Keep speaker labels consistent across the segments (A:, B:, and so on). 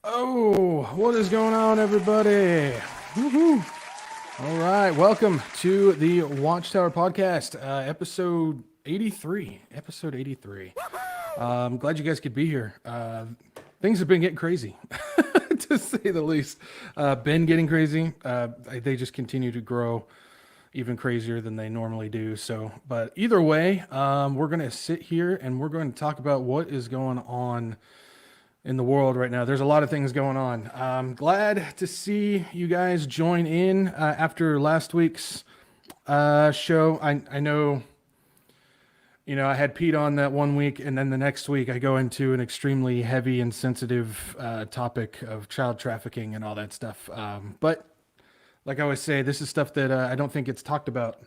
A: Oh, what is going on, everybody? Woohoo! All right, welcome to the Watchtower podcast, episode 83. Episode 83. Glad you guys could be here. Things have been getting crazy, to say the least. Been getting crazy. They just continue to grow even crazier than they normally do. So, but either way, we're going to sit here and we're going to talk about what is going on in the world right now. There's a lot of things going on. I'm glad to see you guys join in after last week's show. I know, I had Pete on that one week, and then the next week I go into an extremely heavy and sensitive topic of child trafficking and all that stuff. But like I always say, this is stuff that I don't think it's talked about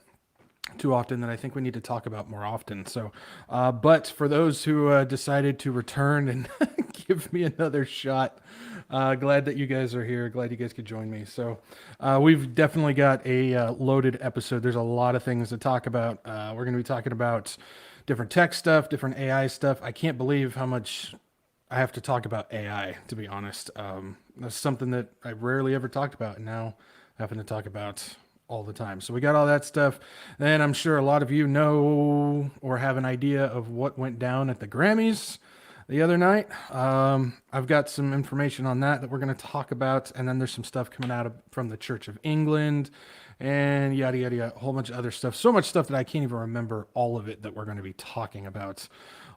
A: too often, that I think we need to talk about more often. So, but for those who decided to return and give me another shot, glad that you guys are here. Glad you guys could join me. So, we've definitely got a loaded episode. There's a lot of things to talk about. We're going to be talking about different tech stuff, different AI stuff. I can't believe how much I have to talk about AI, to be honest. That's something that I rarely ever talked about, and now having to talk about all the time. So we got all that stuff. Then I'm sure a lot of you know or have an idea of what went down at the Grammys the other night. I've got some information on that we're going to talk about. And then there's some stuff coming out from the Church of England and yada, yada, yada, a whole bunch of other stuff. So much stuff that I can't even remember all of it that we're going to be talking about,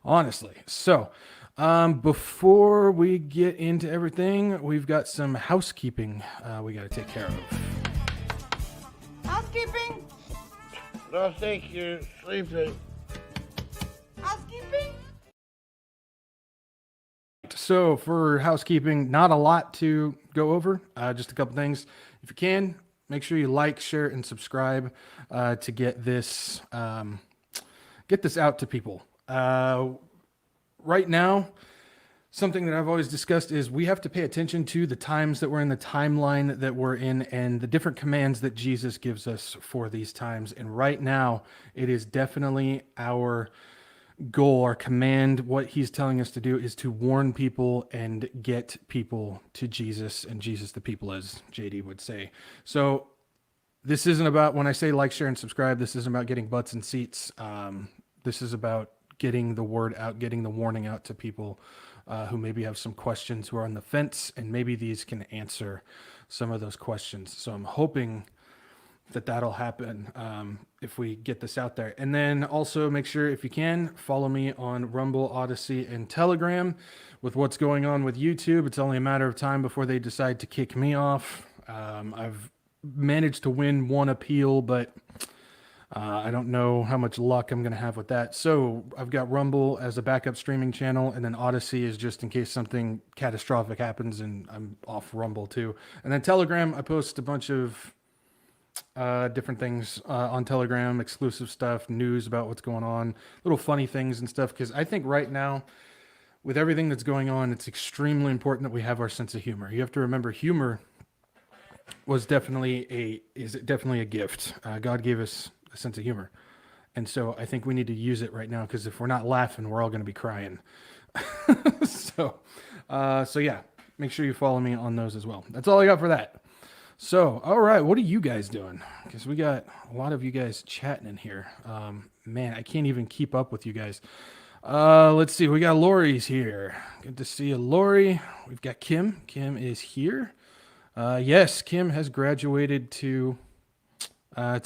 A: honestly. So before we get into everything, we've got some housekeeping we got to take care of.
B: Housekeeping?
C: I think you're sleeping.
B: Housekeeping?
A: So for housekeeping, not a lot to go over, just a couple things. If you can, make sure you like, share, and subscribe to get this out to people. Right now, something that I've always discussed is we have to pay attention to the times that we're in, the timeline that we're in, and the different commands that Jesus gives us for these times. And right now, it is definitely our goal, our command, what he's telling us to do is to warn people and get people to Jesus, and Jesus the people, as JD would say. So this isn't about, when I say like, share, and subscribe, this isn't about getting butts and seats. This is about getting the word out, getting the warning out to people who maybe have some questions, who are on the fence, and maybe these can answer some of those questions. So I'm hoping that that'll happen if we get this out there. And then also make sure, if you can, follow me on Rumble, Odyssey, and Telegram. With what's going on with YouTube, it's only a matter of time before they decide to kick me off. I've managed to win one appeal, but I don't know how much luck I'm going to have with that. So I've got Rumble as a backup streaming channel, and then Odyssey is just in case something catastrophic happens and I'm off Rumble too. And then Telegram, I post a bunch of different things on Telegram, exclusive stuff, news about what's going on, little funny things and stuff. Because I think right now, with everything that's going on, it's extremely important that we have our sense of humor. You have to remember, humor is definitely a gift. God gave us a sense of humor. And so I think we need to use it right now, because if we're not laughing, we're all going to be crying. So yeah, make sure you follow me on those as well. That's all I got for that. So, all right, what are you guys doing? Because we got a lot of you guys chatting in here. Man, I can't even keep up with you guys. Let's see, we got Lori's here. Good to see you, Lori. We've got Kim. Kim is here. Yes, Kim has graduated to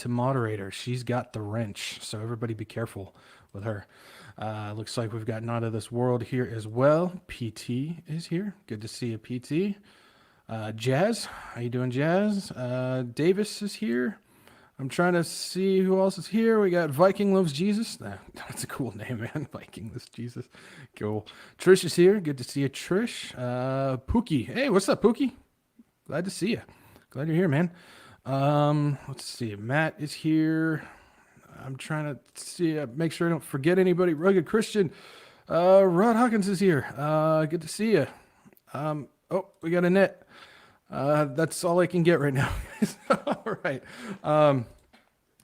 A: moderator. She's got the wrench, so everybody be careful with her. Looks like we've got Not of This World here as well. PT is here. Good to see you, PT. Jazz, how you doing, Jazz? Davis is here. I'm trying to see who else is here. We got Viking Loves Jesus. That's a cool name, man. Viking Loves Jesus. Cool. Trish is here. Good to see you, Trish. Pookie. Hey, what's up, Pookie? Glad to see you. Glad you're here, man. Let's see. Matt is here. I'm trying to see, make sure I don't forget anybody. Rugged Christian. Rod Hawkins is here. Good to see you. Oh, we got Annette. That's all I can get right now. All right.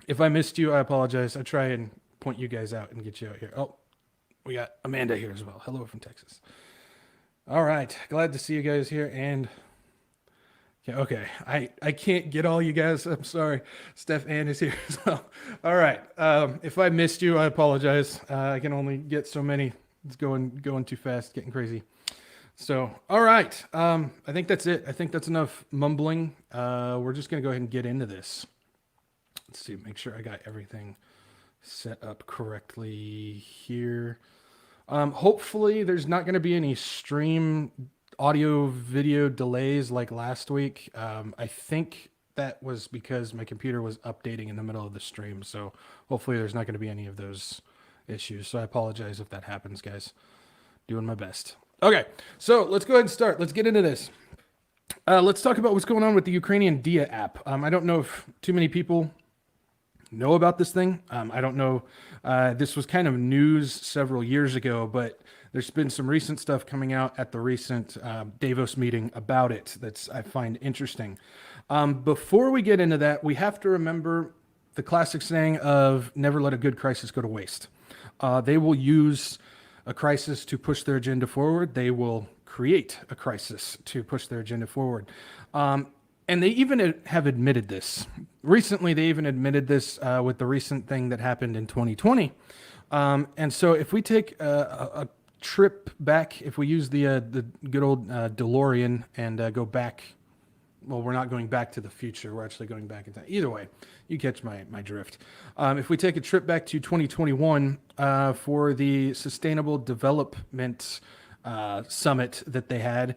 A: If I missed you, I apologize. I try and point you guys out and get you out here. Oh, we got Amanda here as well. Hello from Texas. All right. Glad to see you guys here. And yeah, okay. I can't get all you guys. I'm sorry. Steph Ann is here as well. All right. If I missed you, I apologize. I can only get so many. It's going too fast, getting crazy. So, all right. I think that's it. I think that's enough mumbling. We're just gonna go ahead and get into this. Let's see. Make sure I got everything set up correctly here. Hopefully, there's not going to be any stream audio video delays like last week. I think that was because my computer was updating in the middle of the stream. So hopefully, there's not going to be any of those issues. So I apologize if that happens, guys. Doing my best. Okay, so let's go ahead and start. Let's get into this. Let's talk about what's going on with the Ukrainian Dia app. I don't know if too many people know about this thing. I don't know. This was kind of news several years ago, but there's been some recent stuff coming out at the recent Davos meeting about it that's I find interesting. Before we get into that, we have to remember the classic saying of never let a good crisis go to waste. They will use a crisis to push their agenda forward. They will create a crisis to push their agenda forward. And they even have admitted this. Recently, they even admitted this with the recent thing that happened in 2020. And so if we take a trip back, if we use the good old DeLorean and go back, well, we're not going back to the future. We're actually going back in time. Either way, you catch my drift. If we take a trip back to 2021 for the Sustainable Development Summit that they had,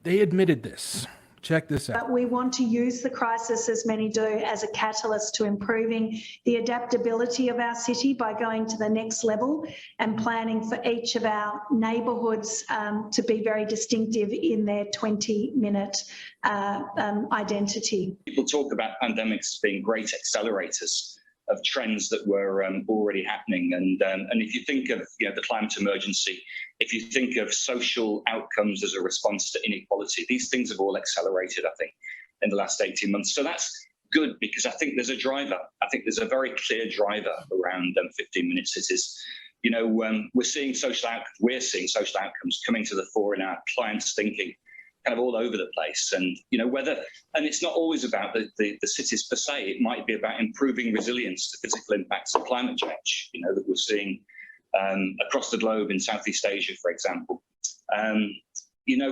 A: they admitted this. Check this out.
B: But we want to use the crisis, as many do, as a catalyst to improving the adaptability of our city by going to the next level and planning for each of our neighbourhoods to be very distinctive in their 20-minute identity.
D: People talk about pandemics being great accelerators of trends that were already happening. And if you think of the climate emergency, if you think of social outcomes as a response to inequality, these things have all accelerated, I think, in the last 18 months. So that's good because I think there's a driver. I think there's a very clear driver around 15-minute cities. We're seeing social outcomes coming to the fore in our clients' thinking, kind of all over the place. And, and it's not always about the cities per se. It might be about improving resilience to physical impacts of climate change, that we're seeing across the globe in Southeast Asia, for example.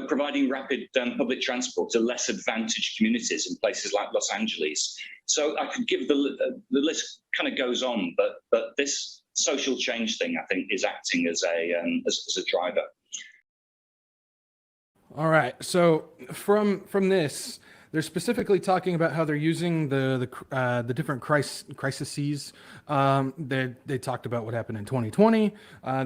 D: Providing rapid public transport to less advantaged communities in places like Los Angeles. So I could give the list kind of goes on, but this social change thing, I think, is acting as a driver.
A: All right. So from this, they're specifically talking about how they're using the different crises. They talked about what happened in 2020.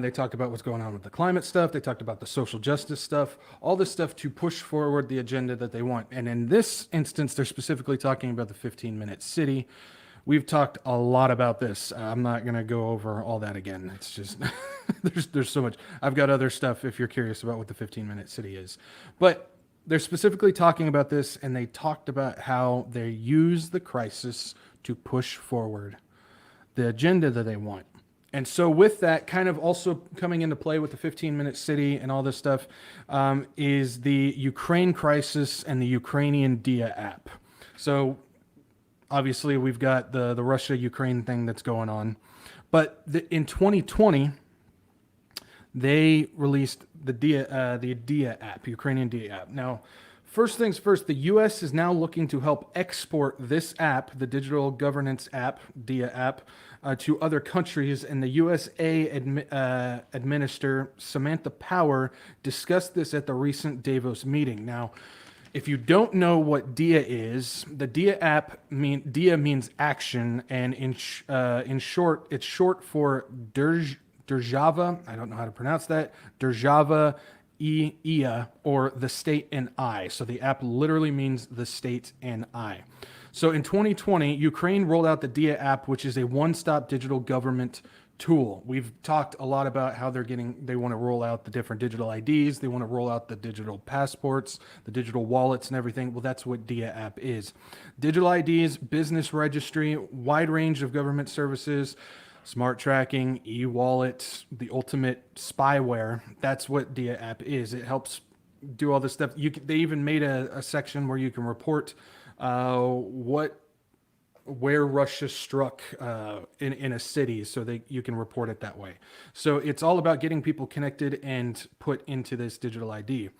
A: They talked about what's going on with the climate stuff. They talked about the social justice stuff, all this stuff to push forward the agenda that they want. And in this instance, they're specifically talking about the 15-minute city. We've talked a lot about this. I'm not going to go over all that again. It's just, there's so much. I've got other stuff if you're curious about what the 15-minute city is. But they're specifically talking about this, and they talked about how they use the crisis to push forward the agenda that they want. And so with that kind of also coming into play with the 15-minute city and all this stuff is the Ukraine crisis and the Ukrainian Dia app. So obviously, we've got the Russia-Ukraine thing that's going on. But in 2020, they released the Dia app, Ukrainian Dia app. Now, first things first, the U.S. is now looking to help export this app, the digital governance app, Dia app, to other countries. And the USA Administrator Samantha Power discussed this at the recent Davos meeting. Now, if you don't know what Dia is, the Dia app Dia means action, and in short, it's short for Держава. I don't know how to pronounce that. Держава Ia, or the state and I. So the app literally means the state and I. So in 2020, Ukraine rolled out the Dia app, which is a one-stop digital government tool. We've talked a lot about how they want to roll out the different digital IDs. They want to roll out the digital passports, the digital wallets and everything. Well, that's what Dia app is. Digital IDs, business registry, wide range of government services, smart tracking, e-wallet, the ultimate spyware. That's what Dia app is. It helps do all this stuff. They even made a section where you can report where Russia struck in a city, so you can report it that way. So it's all about getting people connected and put into this digital ID.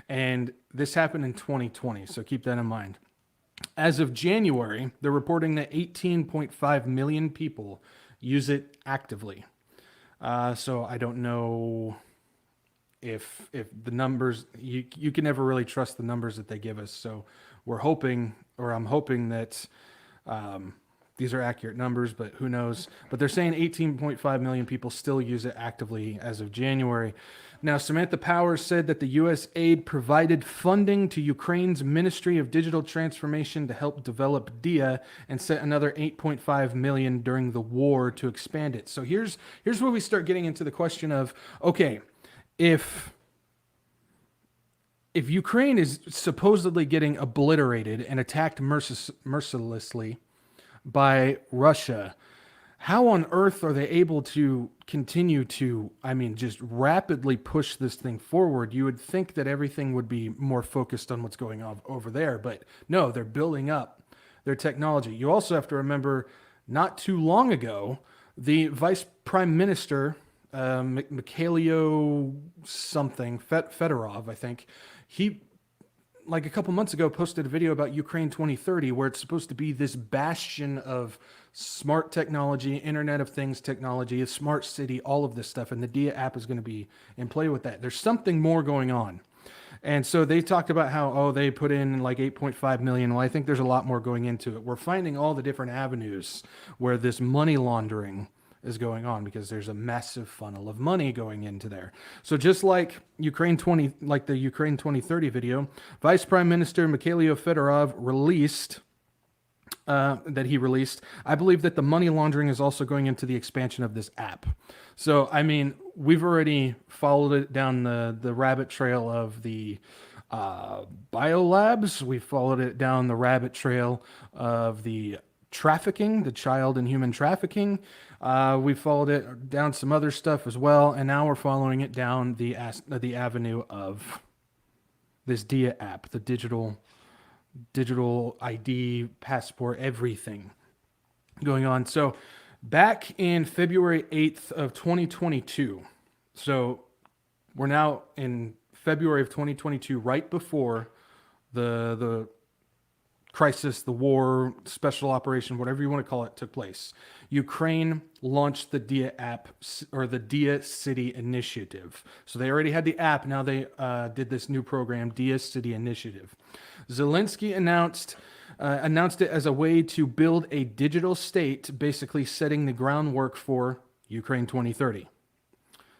A: And this happened in 2020, so keep that in mind. As of January, they're reporting that 18.5 million people use it actively. So I don't know if the numbers, you can never really trust the numbers that they give us. So I'm hoping that these are accurate numbers, but who knows? But they're saying 18.5 million people still use it actively as of January. Now, Samantha Powers said that the U.S. aid provided funding to Ukraine's Ministry of Digital Transformation to help develop DIA and sent another 8.5 million during the war to expand it. So here's where we start getting into the question of, okay, if Ukraine is supposedly getting obliterated and attacked mercilessly by Russia, how on earth are they able to continue to, just rapidly push this thing forward? You would think that everything would be more focused on what's going on over there, but no, they're building up their technology. You also have to remember, not too long ago, the Vice Prime Minister, Mikhailo something, Fedorov, I think, he, like a couple months ago, posted a video about Ukraine 2030, where it's supposed to be this bastion of smart technology, Internet of Things technology, a smart city, all of this stuff. And the DIA app is going to be in play with that. There's something more going on. And so they talked about how, they put in like 8.5 million. Well, I think there's a lot more going into it. We're finding all the different avenues where this money laundering is going on, because there's a massive funnel of money going into there. So just like the Ukraine 2030 video, Vice Prime Minister Mikhailo Fedorov released, I believe that the money laundering is also going into the expansion of this app. So, we've already followed it down the rabbit trail of the biolabs. We followed it down the rabbit trail of the trafficking, the child and human trafficking. We followed it down some other stuff as well, and now we're following it down the avenue of this DIA app, the digital ID, passport, everything going on. So back in February 8th of 2022, so we're now in February of 2022, right before the crisis, the war, special operation, whatever you want to call it, took place. Ukraine launched the DIA app, or the DIA City Initiative. So they already had the app. Now they did this new program, DIA City Initiative. Zelensky announced it as a way to build a digital state, basically setting the groundwork for Ukraine 2030.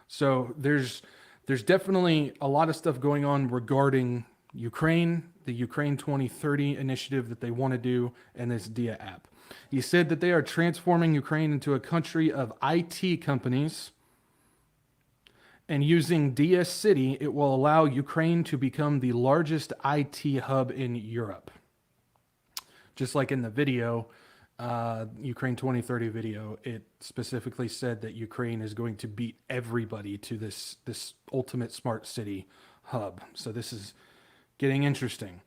A: So there's definitely a lot of stuff going on regarding Ukraine, the Ukraine 2030 initiative that they want to do, and this DIA app. He said that they are transforming Ukraine into a country of IT companies, and using DIA City, it will allow Ukraine to become the largest IT hub in Europe. Just like in the video, Ukraine 2030 video, it specifically said that Ukraine is going to beat everybody to this ultimate smart city hub. So this is getting interesting.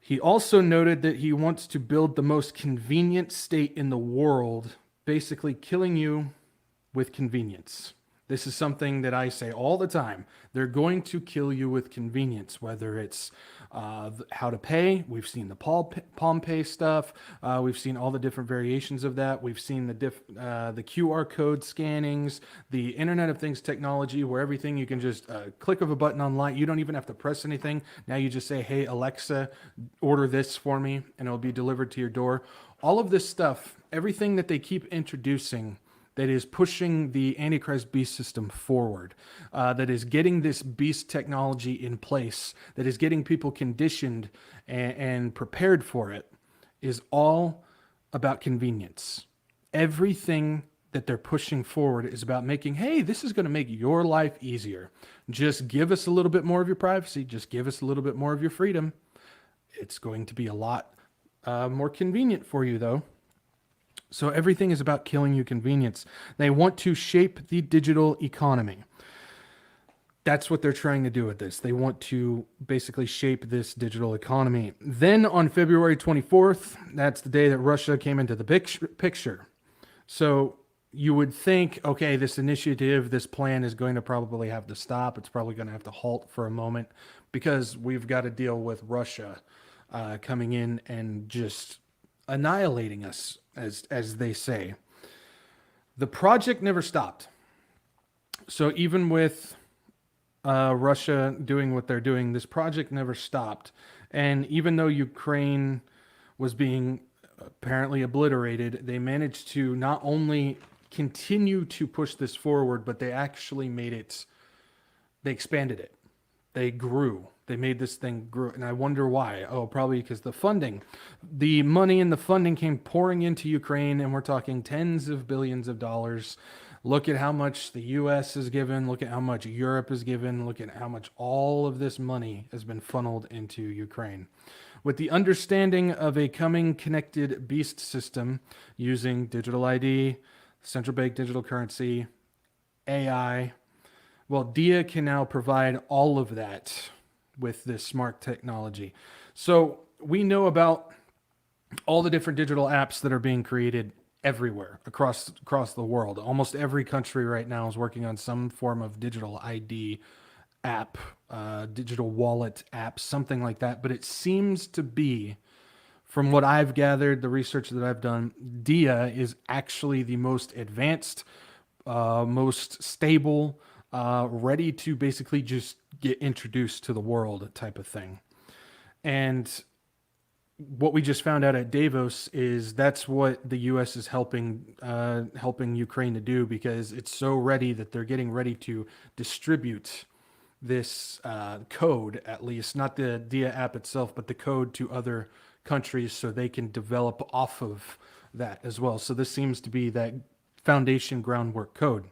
A: He also noted that he wants to build the most convenient state in the world, basically killing you with convenience. This is something that I say all the time. They're going to kill you with convenience, whether it's how to pay. We've seen the Palm Pay stuff. We've seen all the different variations of that. We've seen the QR code scannings, the Internet of Things technology, where everything you can just click of a button online. You don't even have to press anything. Now you just say, hey, Alexa, order this for me, and it'll be delivered to your door. All of this stuff, everything that they keep introducing, that is pushing the Antichrist beast system forward, that is getting this beast technology in place, that is getting people conditioned and prepared for it, is all about convenience. Everything that they're pushing forward is about making, hey, this is going to make your life easier. Just give us a little bit more of your privacy. Just give us a little bit more of your freedom. It's going to be a lot more convenient for you, though. So everything is about killing you convenience. They want to shape the digital economy. that's what they're trying to do with this. They want to basically shape this digital economy. Then on February 24th, that's the day that Russia came into the picture. So you would think, okay, this initiative, this plan is going to probably have to stop. It's probably going to have to halt for a moment because we've got to deal with Russia coming in and just annihilating us, as they say. The project never stopped. So even with Russia doing what they're doing, this project never stopped. And even though Ukraine was being apparently obliterated, they managed to not only continue to push this forward, but they actually they expanded it. They grew. They made this thing grow. And I wonder why. Oh, probably because the money and the funding came pouring into Ukraine, and we're talking tens of billions of dollars. Look at how much the US has given. Look at how much Europe has given. Look at how much all of this money has been funneled into Ukraine. With the understanding of a coming connected beast system using digital ID, central bank digital currency, AI, well, DIA can now provide all of that with this smart technology. So we know about all the different digital apps that are being created everywhere across the world. Almost every country right now is working on some form of digital ID app, digital wallet app, something like that. But it seems to be, from what I've gathered, the research that I've done, DIA is actually the most advanced, most stable, ready to basically just get introduced to the world type of thing. And what we just found out at Davos is that's what the U.S. is helping Ukraine to do, because it's so ready that they're getting ready to distribute this code, at least not the DIA app itself, but the code to other countries so they can develop off of that as well. So this seems to be that foundation groundwork code.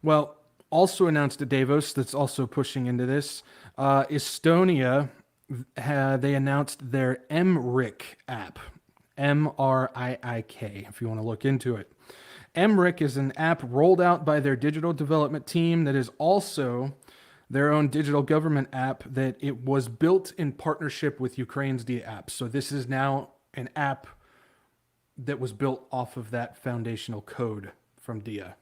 A: Well, also announced at Davos, that's also pushing into this, Estonia, they announced their MRIK app, MRIIK, if you want to look into it. MRIK is an app rolled out by their digital development team that is also their own digital government app, that it was built in partnership with Ukraine's DIA app. So this is now an app that was built off of that foundational code from DIA.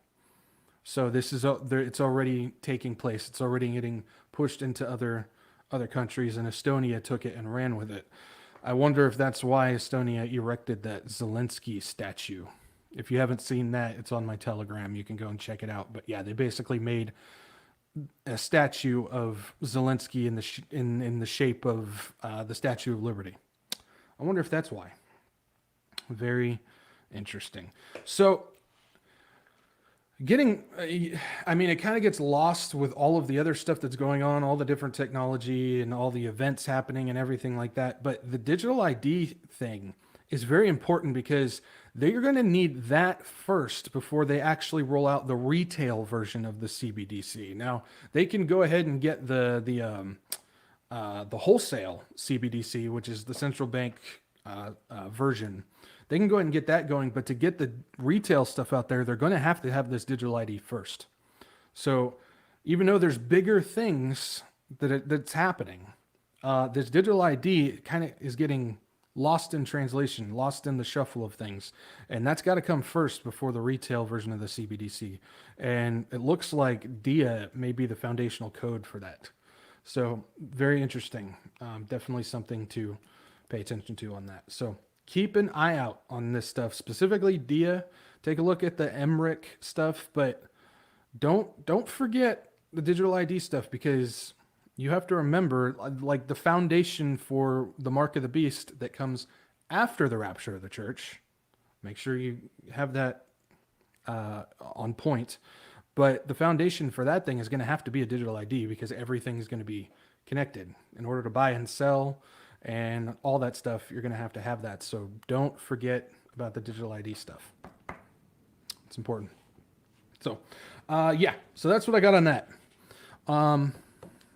A: So this is it's already taking place. It's already getting pushed into other countries, and Estonia took it and ran with it. I wonder if that's why Estonia erected that Zelensky statue. If you haven't seen that, it's on my Telegram. You can go and check it out. But yeah, they basically made a statue of Zelensky in the shape of the Statue of Liberty. I wonder if that's why. Very interesting. So it kind of gets lost with all of the other stuff that's going on, all the different technology and all the events happening and everything like that. But the digital ID thing is very important, because they're going to need that first before they actually roll out the retail version of the CBDC. Now, they can go ahead and get the wholesale CBDC, which is the central bank version. They can go ahead and get that going, but to get the retail stuff out there, they're going to have this digital ID first. So even though there's bigger things that's happening, this digital ID kind of is getting lost in translation, lost in the shuffle of things. And that's got to come first before the retail version of the CBDC. And it looks like DIA may be the foundational code for that. So very interesting. Definitely something to pay attention to on that. So keep an eye out on this stuff, specifically DIA. Take a look at the MRIC stuff, but don't forget the digital ID stuff, because you have to remember, like, the foundation for the mark of the beast that comes after the rapture of the church. Make sure you have that on point. But the foundation for that thing is going to have to be a digital ID, because everything is going to be connected. In order to buy and sell and all that stuff, you're going to have that. So don't forget about the digital ID stuff. It's important. So, so that's what I got on that.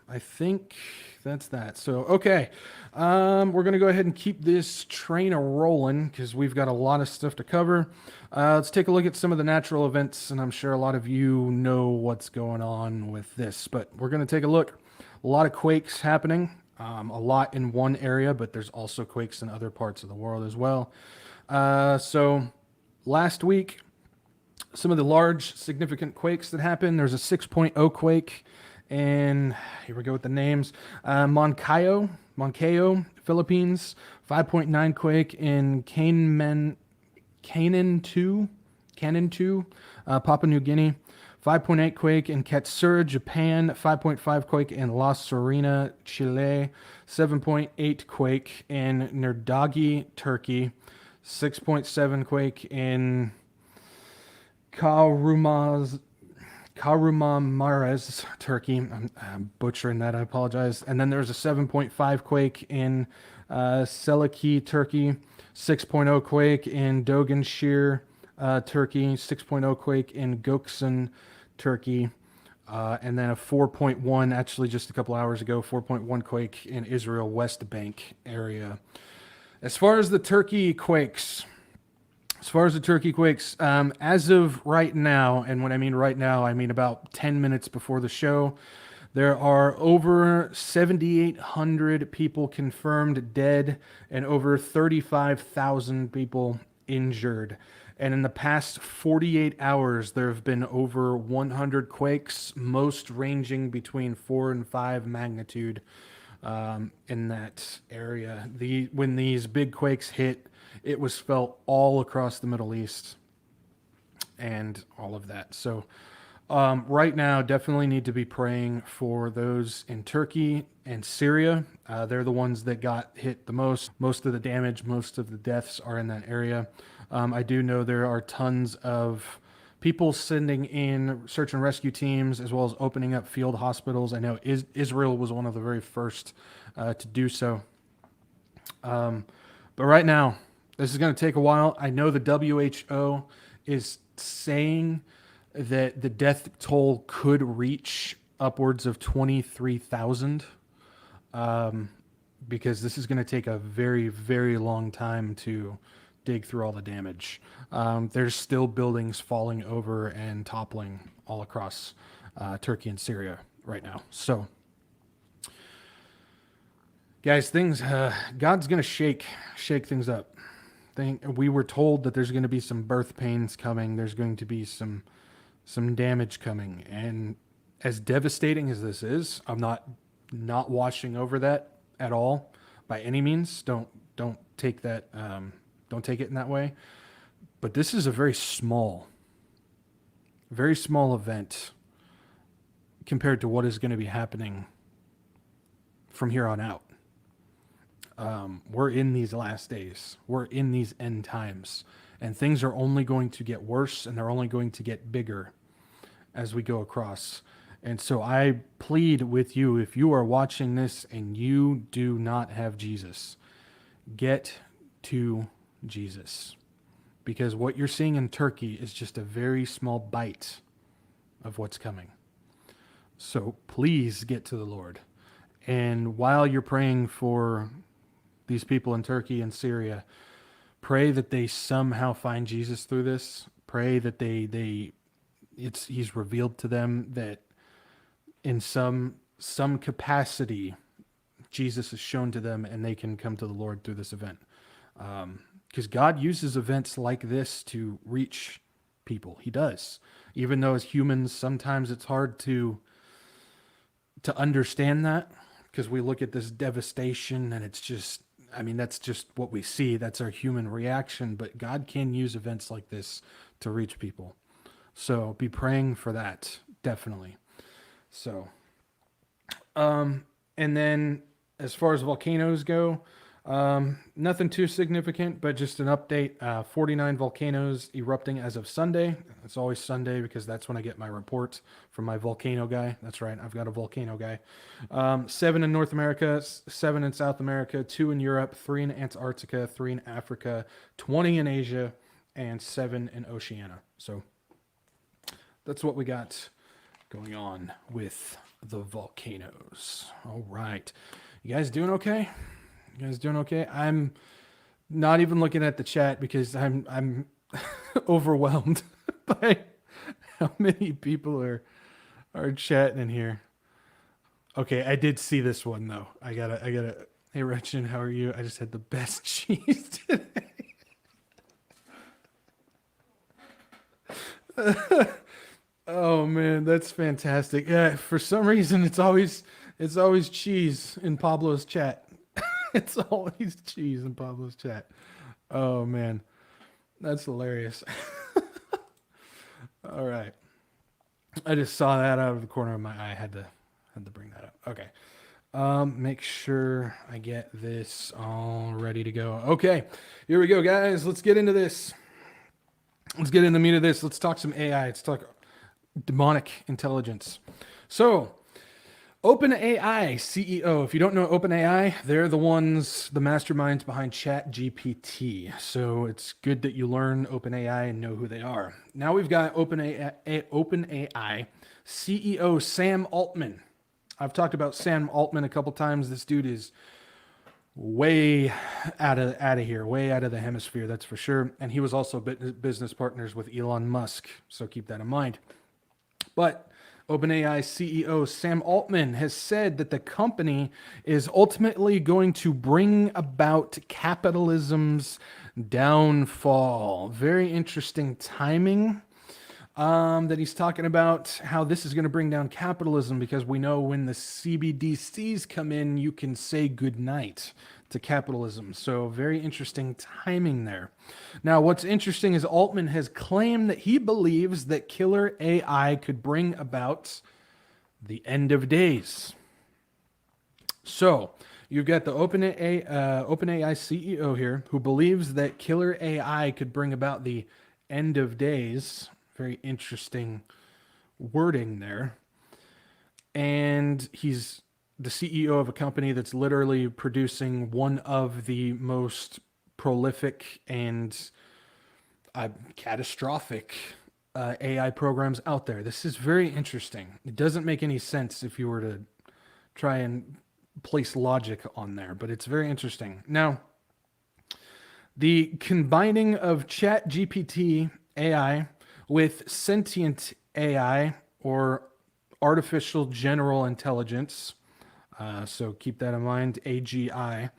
A: I think that's that. So, okay. We're going to go ahead and keep this train a-rolling because we've got a lot of stuff to cover. Let's take a look at some of the natural events, and I'm sure a lot of you know what's going on with this, but we're going to take a look. A lot of quakes happening, a lot in one area, but there's also quakes in other parts of the world as well. So, last week, some of the large significant quakes that happened. There's a 6.0 quake, and here we go with the names. Moncayo, Philippines. 5.9 quake in Canaan 2, Papua New Guinea. 5.8 quake in Katsura, Japan. 5.5 quake in La Serena, Chile. 7.8 quake in Nerdagi, Turkey. 6.7 quake in Kahramanmaraş, Turkey. I'm butchering that. I apologize. And then there's a 7.5 quake in Seliki, Turkey. 6.0 quake in Doganshir, Turkey. 6.0 quake in Göksun, Turkey. And then a 4.1, actually just a couple hours ago, 4.1 quake in Israel, West Bank area. As far as the Turkey quakes, as of right now, and when I mean right now, I mean about 10 minutes before the show, there are over 7,800 people confirmed dead and over 35,000 people injured. And in the past 48 hours, there have been over 100 quakes, most ranging between 4 and 5 magnitude in that area. When these big quakes hit, it was felt all across the Middle East and all of that. So right now, definitely need to be praying for those in Turkey and Syria. They're the ones that got hit the most. Most of the damage, most of the deaths are in that area. I do know there are tons of people sending in search and rescue teams, as well as opening up field hospitals. I know Israel was one of the very first to do so. But right now, this is going to take a while. I know the WHO is saying that the death toll could reach upwards of 23,000 because this is going to take a very, very long time to dig through all the damage. There's still buildings falling over and toppling all across Turkey and Syria right now. So, guys, God's going to shake things up. We were told that there's going to be some birth pains coming. There's going to be some damage coming, and as devastating as this is, I'm not washing over that at all by any means. Don't take that. Don't take it in that way. But this is a very small event compared to what is going to be happening from here on out. We're in these last days. We're in these end times. And things are only going to get worse, and they're only going to get bigger as we go across. And so I plead with you, if you are watching this and you do not have Jesus, get to Jesus. Because what you're seeing in Turkey is just a very small bite of what's coming. So please get to the Lord. And while you're praying for these people in Turkey and Syria, pray that they somehow find Jesus through this. Pray that he's revealed to them that in some capacity, Jesus is shown to them and they can come to the Lord through this event. Because God uses events like this to reach people. He does. Even though as humans, sometimes it's hard to understand that, because we look at this devastation and it's just, that's just what we see. That's our human reaction. But God can use events like this to reach people. So be praying for that, definitely. So, and then as far as volcanoes go, nothing too significant, but just an update. 49 volcanoes erupting as of Sunday. It's always Sunday because that's when I get my report from my volcano guy. That's right, I've got a volcano guy. 7 in North America, 7 in South America, 2 in Europe, 3 in Antarctica, 3 in Africa, 20 in Asia, and 7 in Oceania. So that's what we got going on with the volcanoes. All right. You guys doing okay? You guys doing okay? I'm not even looking at the chat because I'm overwhelmed by how many people are chatting in here. Okay, I did see this one though. I gotta. Hey, Wretched, how are you? I just had the best cheese today. Oh man, that's fantastic. Yeah, for some reason it's always cheese in Pablo's chat. It's always cheese in Pablo's chat. Oh man, that's hilarious. All right, I just saw that out of the corner of my eye. Had to bring that up. Okay. Make sure I get this all ready to go. Okay, here we go, guys. Let's get into this. Let's get into the meat of this. Let's talk some AI. Let's talk demonic intelligence. So, OpenAI CEO. If you don't know OpenAI, they're the ones, the masterminds behind ChatGPT. So it's good that you learn OpenAI and know who they are. Now we've got OpenAI CEO Sam Altman. I've talked about Sam Altman a couple times. This dude is way out of here, way out of the hemisphere, that's for sure. And he was also business partners with Elon Musk, so keep that in mind. But OpenAI CEO Sam Altman has said that the company is ultimately going to bring about capitalism's downfall. Very interesting timing. That he's talking about how this is going to bring down capitalism, because we know when the CBDCs come in, you can say goodnight to capitalism. So very interesting timing there. Now, what's interesting is Altman has claimed that he believes that killer AI could bring about the end of days. So you've got the OpenAI CEO here who believes that killer AI could bring about the end of days. Very interesting wording there. And he's the CEO of a company that's literally producing one of the most prolific and catastrophic AI programs out there. This is very interesting. It doesn't make any sense if you were to try and place logic on there, but it's very interesting. Now, the combining of ChatGPT AI with sentient AI, or artificial general intelligence, so keep that in mind, AGI,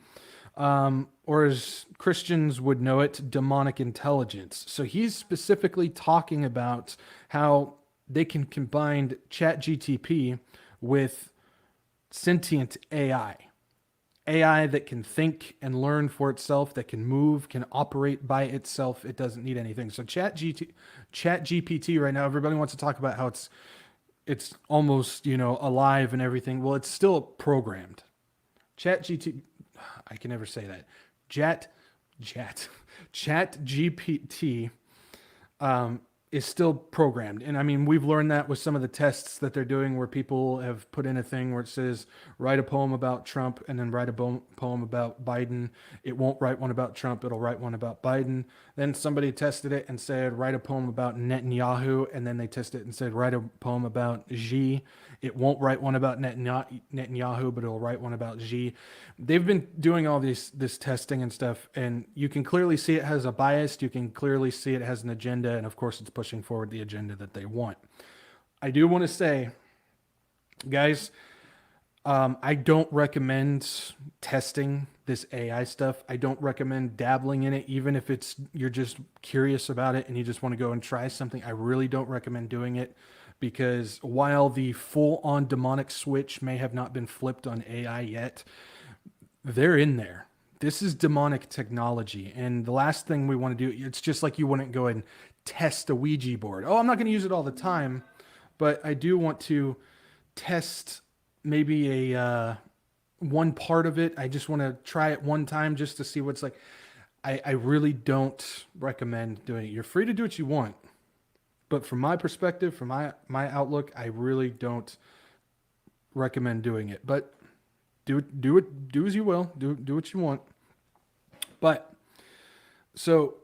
A: or as Christians would know it, demonic intelligence. So he's specifically talking about how they can combine ChatGPT with sentient AI. AI that can think and learn for itself, that can move, can operate by itself. It doesn't need anything. So ChatGPT right now, everybody wants to talk about how it's almost, alive and everything. Well, it's still programmed. ChatGPT, I can never say that. ChatGPT is still programmed. And I mean, we've learned that with some of the tests that they're doing, where people have put in a thing where it says, write a poem about Trump and then write a poem about Biden. It won't write one about Trump. It'll write one about Biden. Then somebody tested it and said, write a poem about Netanyahu. And then they tested it and said, write a poem about Xi. It won't write one about Netanyahu, but it'll write one about Xi. They've been doing all this testing and stuff, and you can clearly see it has a bias. You can clearly see it has an agenda, and of course it's pushing forward the agenda that they want. I do want to say, guys, I don't recommend testing this AI stuff. I don't recommend dabbling in it, even if you're just curious about it and you just want to go and try something. I really don't recommend doing it, because while the full-on demonic switch may have not been flipped on AI yet, they're in there. This is demonic technology, and the last thing we want to do, it's just like you wouldn't go and test a Ouija board. Oh, I'm not going to use it all the time, but I do want to test maybe one part of it. I just want to try it one time just to see what's like. I really don't recommend doing it. You're free to do what you want, but from my perspective, from my outlook, I really don't recommend doing it. But do as you will. Do what you want. But so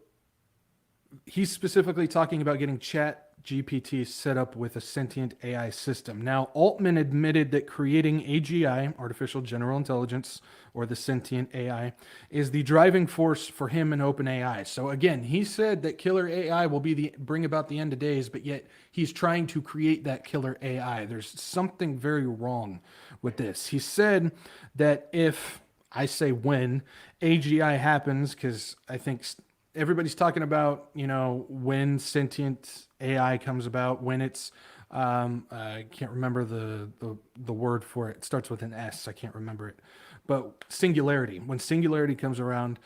A: he's specifically talking about getting GPT set up with a sentient AI system. Now, Altman admitted that creating AGI, artificial general intelligence, or the sentient AI, is the driving force for him and OpenAI. So again, he said that killer AI will be bring about the end of days, but yet he's trying to create that killer AI. There's something very wrong with this. He said that if, I say when, AGI happens, because I think everybody's talking about, when sentient AI comes about, when it's, I can't remember the word for it. It starts with an S. I can't remember it. But singularity. When singularity comes around,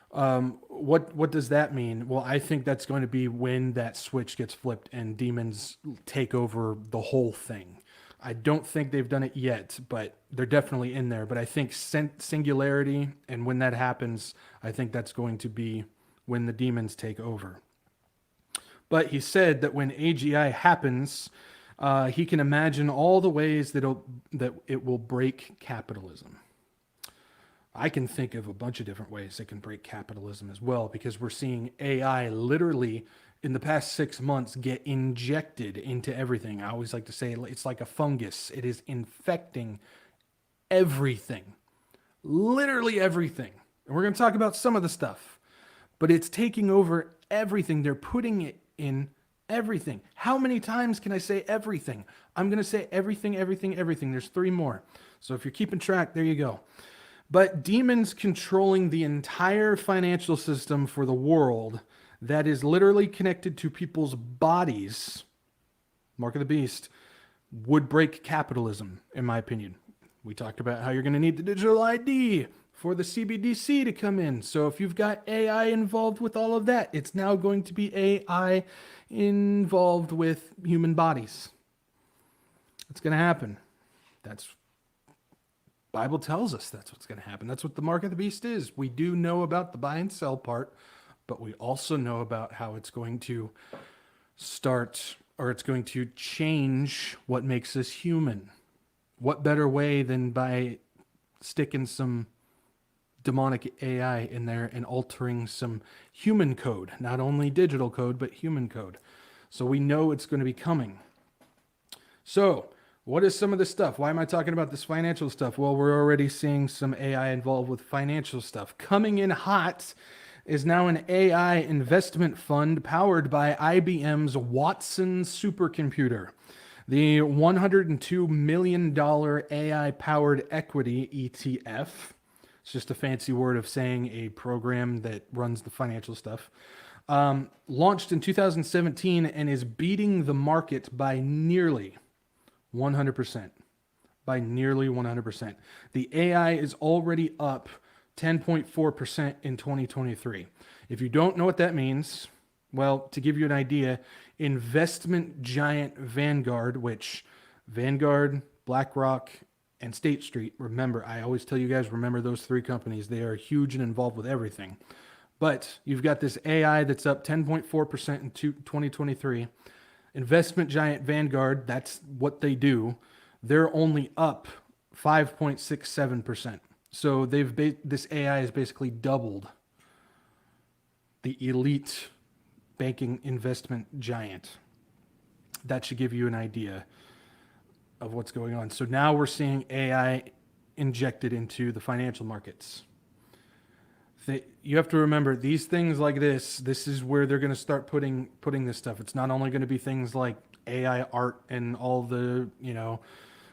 A: what does that mean? Well, I think that's going to be when that switch gets flipped and demons take over the whole thing. I don't think they've done it yet, but they're definitely in there. But I think singularity, and when that happens, I think that's going to be when the demons take over. But he said that when AGI happens, he can imagine all the ways that it will break capitalism. I can think of a bunch of different ways it can break capitalism as well, because we're seeing AI literally in the past 6 months get injected into everything. I always like to say it's like a fungus. It is infecting everything, literally everything. And we're going to talk about some of the stuff, but it's taking over everything. They're putting it in everything. How many times can I say everything? I'm going to say everything, everything, everything. There's 3 more. So if you're keeping track, there you go. But demons controlling the entire financial system for the world that is literally connected to people's bodies, mark of the beast, would break capitalism, in my opinion. We talked about how you're going to need the digital ID for the CBDC to come in. So if you've got AI involved with all of that, it's now going to be AI involved with human bodies. It's going to happen. That's Bible tells us that's what's going to happen. That's what the mark of the beast is. We do know about the buy and sell part, but we also know about how it's going to start, or it's going to change what makes us human. What better way than by sticking some demonic AI in there and altering some human code, not only digital code, but human code. So we know it's going to be coming. So what is some of this stuff? Why am I talking about this financial stuff? Well, we're already seeing some AI involved with financial stuff. Coming in hot is now an AI investment fund powered by IBM's Watson supercomputer. The $102 million AI-powered equity ETF, it's just a fancy word of saying a program that runs the financial stuff, launched in 2017 and is beating the market by nearly 100%. By nearly 100%. The AI is already up 10.4% in 2023. If you don't know what that means, well, to give you an idea, investment giant Vanguard, which Vanguard, BlackRock, and State Street, remember, I always tell you guys, remember those 3 companies. They are huge and involved with everything. But you've got this AI that's up 10.4% in 2023. Investment giant Vanguard, that's what they do. They're only up 5.67%. So this AI has basically doubled the elite banking investment giant. That should give you an idea of what's going on. So now we're seeing AI injected into the financial markets. You have to remember these things like this is where they're going to start putting this stuff. It's not only going to be things like AI art and all the,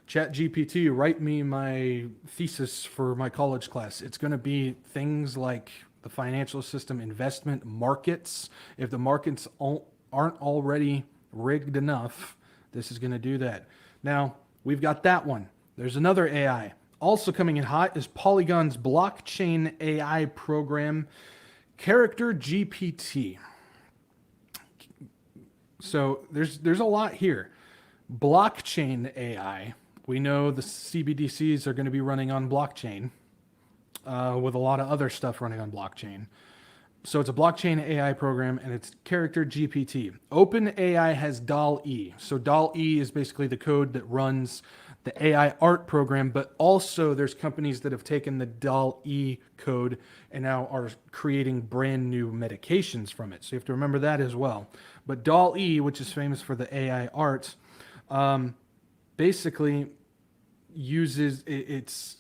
A: Chat GPT, write me my thesis for my college class. It's going to be things like the financial system, investment, markets. If the markets aren't already rigged enough, this is going to do that. Now, we've got that one. There's another AI. Also coming in hot is Polygon's blockchain AI program, Character GPT. So there's a lot here. Blockchain AI. We know the CBDCs are going to be running on blockchain with a lot of other stuff running on blockchain. So it's a blockchain AI program, and it's character GPT. OpenAI has DAL-E. So DAL-E is basically the code that runs the AI art program, but also there's companies that have taken the DAL-E code and now are creating brand new medications from it. So you have to remember that as well. But DAL-E, which is famous for the AI art, basically uses its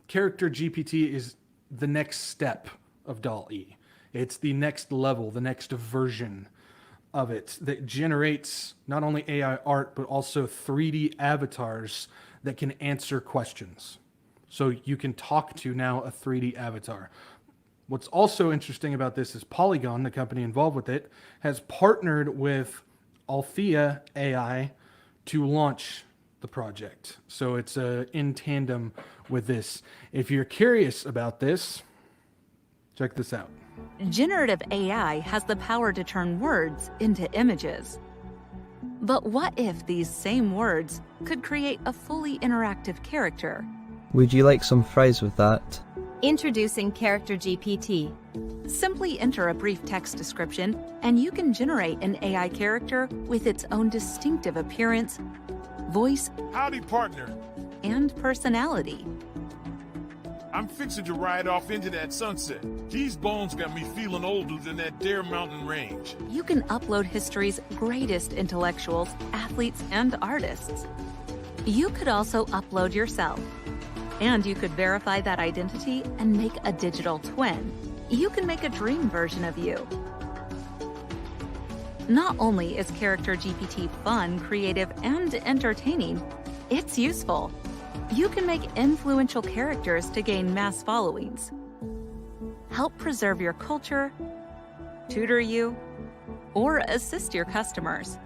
A: character GPT is the next step of DAL-E. It's the next level, the next version of it that generates not only AI art, but also 3D avatars that can answer questions. So you can talk to now a 3D avatar. What's also interesting about this is Polygon, the company involved with it, has partnered with Althea AI to launch the project. So it's in tandem with this. If you're curious about this, check this out.
E: Generative AI has the power to turn words into images. But what if these same words could create a fully interactive character?
F: Would you like some fries with that?
G: Introducing Character GPT.
E: Simply enter a brief text description, and you can generate an AI character with its own distinctive appearance, voice,
H: Howdy, partner.
E: and personality.
H: I'm fixing to ride off into that sunset. These bones got me feeling older than that Dare Mountain range.
E: You can upload history's greatest intellectuals, athletes, and artists. You could also upload yourself. And you could verify that identity and make a digital twin. You can make a dream version of you. Not only is Character GPT fun, creative, and entertaining, it's useful. You can make influential characters to gain mass followings, help preserve your culture, tutor you, or assist your customers.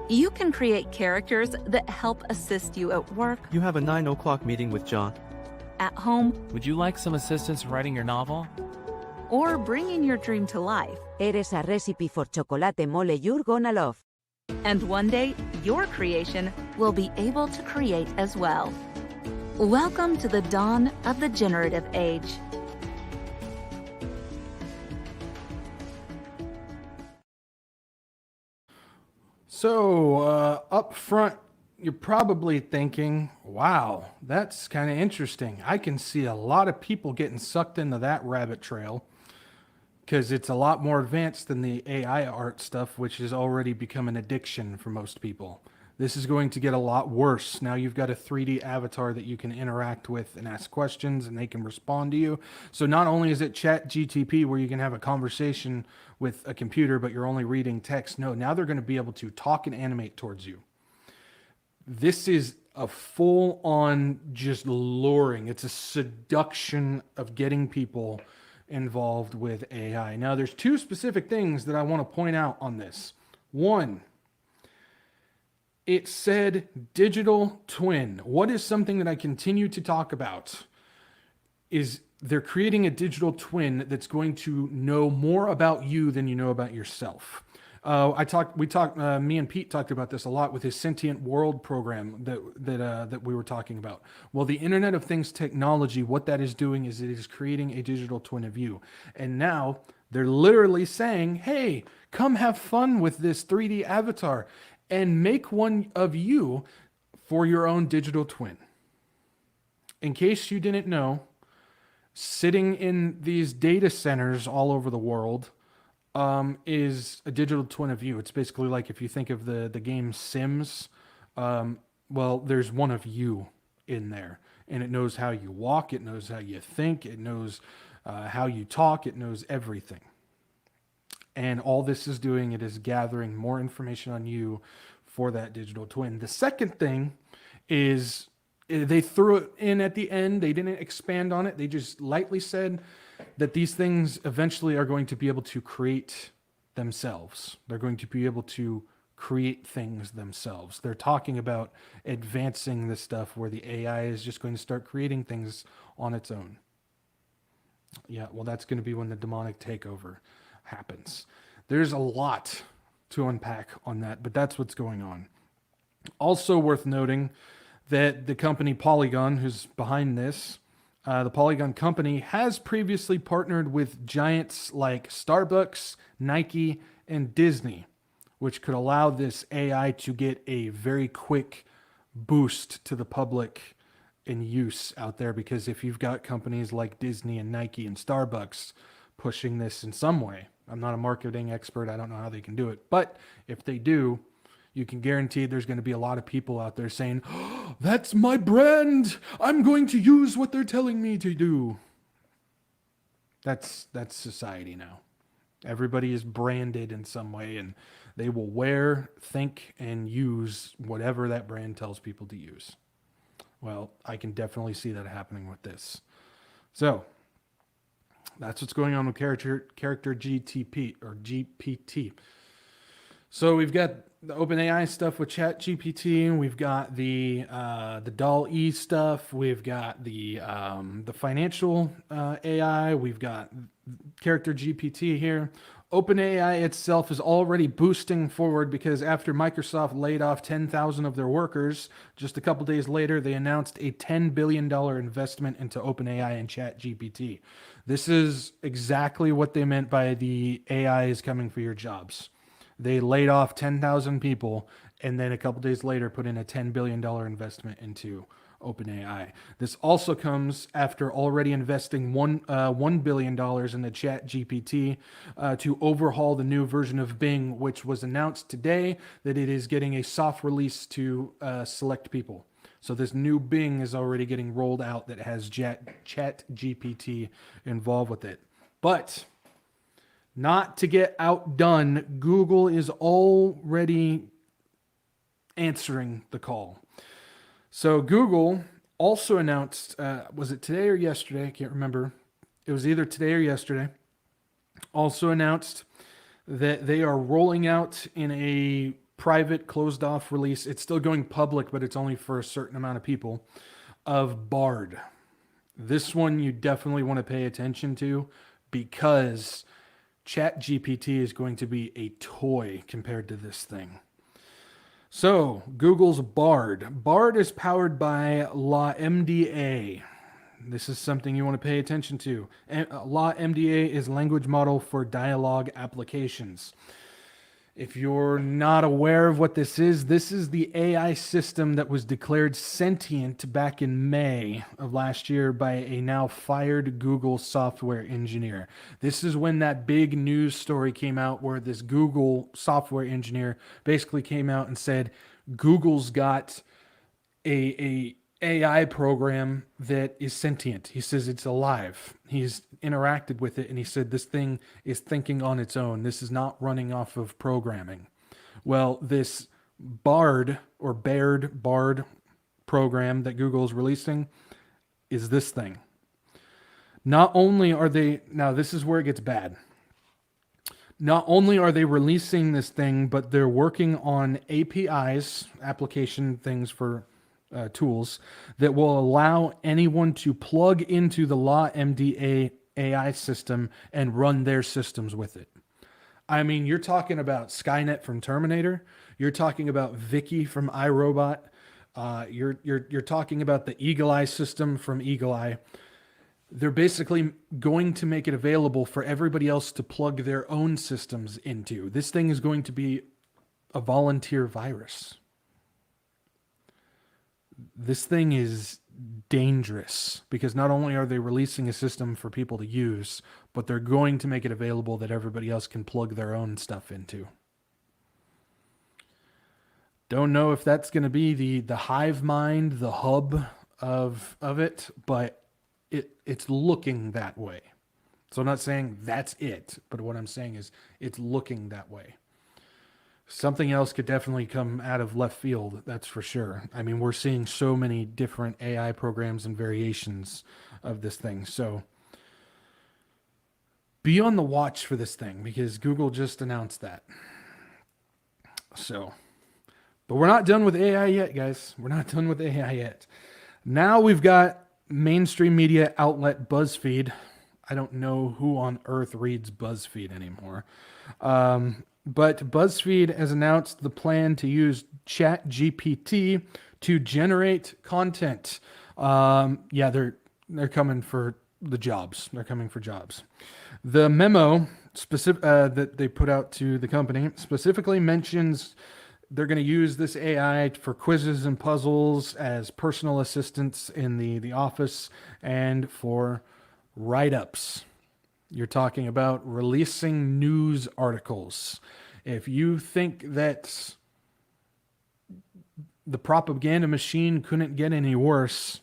E: You can create characters that help assist you at work,
I: You have a 9 o'clock meeting with John.
E: at home,
J: Would you like some assistance writing your novel?
E: or bringing your dream to life.
G: Eres a recipe for chocolate mole you're gonna love.
E: And one day, your creation will be able to create as well. Welcome to the dawn of the generative age.
A: So up front, you're probably thinking, wow, that's kind of interesting. I can see a lot of people getting sucked into that rabbit trail because it's a lot more advanced than the AI art stuff, which has already become an addiction for most people. This is going to get a lot worse. Now you've got a 3D avatar that you can interact with and ask questions, and they can respond to you. So not only is it Chat GTP where you can have a conversation with a computer, but you're only reading text. No, now they're going to be able to talk and animate towards you. This is a full-on just luring. It's a seduction of getting people involved with AI. Now, there's two specific things that I want to point out on this. One, it said digital twin. What is something that I continue to talk about is they're creating a digital twin that's going to know more about you than you know about yourself. Me and Pete talked about this a lot with his sentient world program that we were talking about. Well, the Internet of Things technology, what that is doing is it is creating a digital twin of you. And now they're literally saying, hey, come have fun with this 3D avatar and make one of you for your own digital twin. In case you didn't know, sitting in these data centers all over the world is a digital twin of you. It's basically like if you think of the game Sims, well, there's one of you in there, and it knows how you walk, it knows how you think, it knows how you talk, it knows everything. And all this is doing, it is gathering more information on you for that digital twin. The second thing is they threw it in at the end. They didn't expand on it. They just lightly said that these things eventually are going to be able to create themselves. They're going to be able to create things themselves. They're talking about advancing this stuff where the AI is just going to start creating things on its own. Yeah, well, that's going to be when the demonic takeover happens. There's a lot to unpack on that, but that's what's going on. Also worth noting that the company Polygon, who's behind this, The Polygon company has previously partnered with giants like Starbucks, Nike, and Disney, which could allow this AI to get a very quick boost to the public in use out there. Because if you've got companies like Disney and Nike and Starbucks pushing this in some way, I'm not a marketing expert, I don't know how they can do it, but if they do, you can guarantee there's going to be a lot of people out there saying, oh, that's my brand, I'm going to use what they're telling me to do. That's society now. Everybody is branded in some way, and they will wear, think, and use whatever that brand tells people to use. Well, I can definitely see that happening with this. So that's what's going on with character GTP or GPT. So we've got the OpenAI stuff with ChatGPT. We've got the DALL-E stuff. We've got the financial AI. We've got character GPT here. OpenAI itself is already boosting forward because after Microsoft laid off 10,000 of their workers, just a couple days later, they announced a $10 billion investment into OpenAI and ChatGPT. This is exactly what they meant by the AI is coming for your jobs. They laid off 10,000 people and then a couple days later put in a $10 billion investment into OpenAI. This also comes after already investing $1 billion in the ChatGPT to overhaul the new version of Bing, which was announced today that it is getting a soft release to select people. So this new Bing is already getting rolled out that has ChatGPT involved with it. But not to get outdone, Google is already answering the call. So Google also announced, was it today or yesterday? I can't remember. It was either today or yesterday. Also announced that they are rolling out in a private closed off release. It's still going public, but it's only for a certain amount of people, of Bard. This one you definitely want to pay attention to because ChatGPT is going to be a toy compared to this thing. So, Google's Bard. Bard is powered by LaMDA. This is something you want to pay attention to. LaMDA is language model for dialogue applications. If you're not aware of what this is the AI system that was declared sentient back in May of last year by a now fired Google software engineer. This is when that big news story came out where this Google software engineer basically came out and said, Google's got a AI program that is sentient. He says it's alive. He's interacted with it and he said this thing is thinking on its own. This is not running off of programming. Well, this Bard program that Google is releasing is this thing. Not only are they, now this is where it gets bad. Not only are they releasing this thing, but they're working on APIs, application things for tools that will allow anyone to plug into the LaMDA AI system and run their systems with it. I mean, you're talking about Skynet from Terminator. You're talking about Vicky from iRobot. You're talking about the Eagle Eye system from Eagle Eye. They're basically going to make it available for everybody else to plug their own systems into. This thing is going to be a volunteer virus. This thing is dangerous because not only are they releasing a system for people to use, but they're going to make it available that everybody else can plug their own stuff into. Don't know if that's going to be the hive mind, the hub of it, but it's looking that way. So I'm not saying that's it, but what I'm saying is it's looking that way. Something else could definitely come out of left field, that's for sure. I mean, we're seeing so many different AI programs and variations of this thing. So be on the watch for this thing because Google just announced that. So, but we're not done with AI yet, guys. We're not done with AI yet. Now we've got mainstream media outlet BuzzFeed. I don't know who on earth reads BuzzFeed anymore. But BuzzFeed has announced the plan to use ChatGPT to generate content. They're They're coming for the jobs. They're coming for jobs. The memo that they put out to the company specifically mentions they're going to use this AI for quizzes and puzzles as personal assistants in the office and for write-ups. You're talking about releasing news articles. If you think that the propaganda machine couldn't get any worse,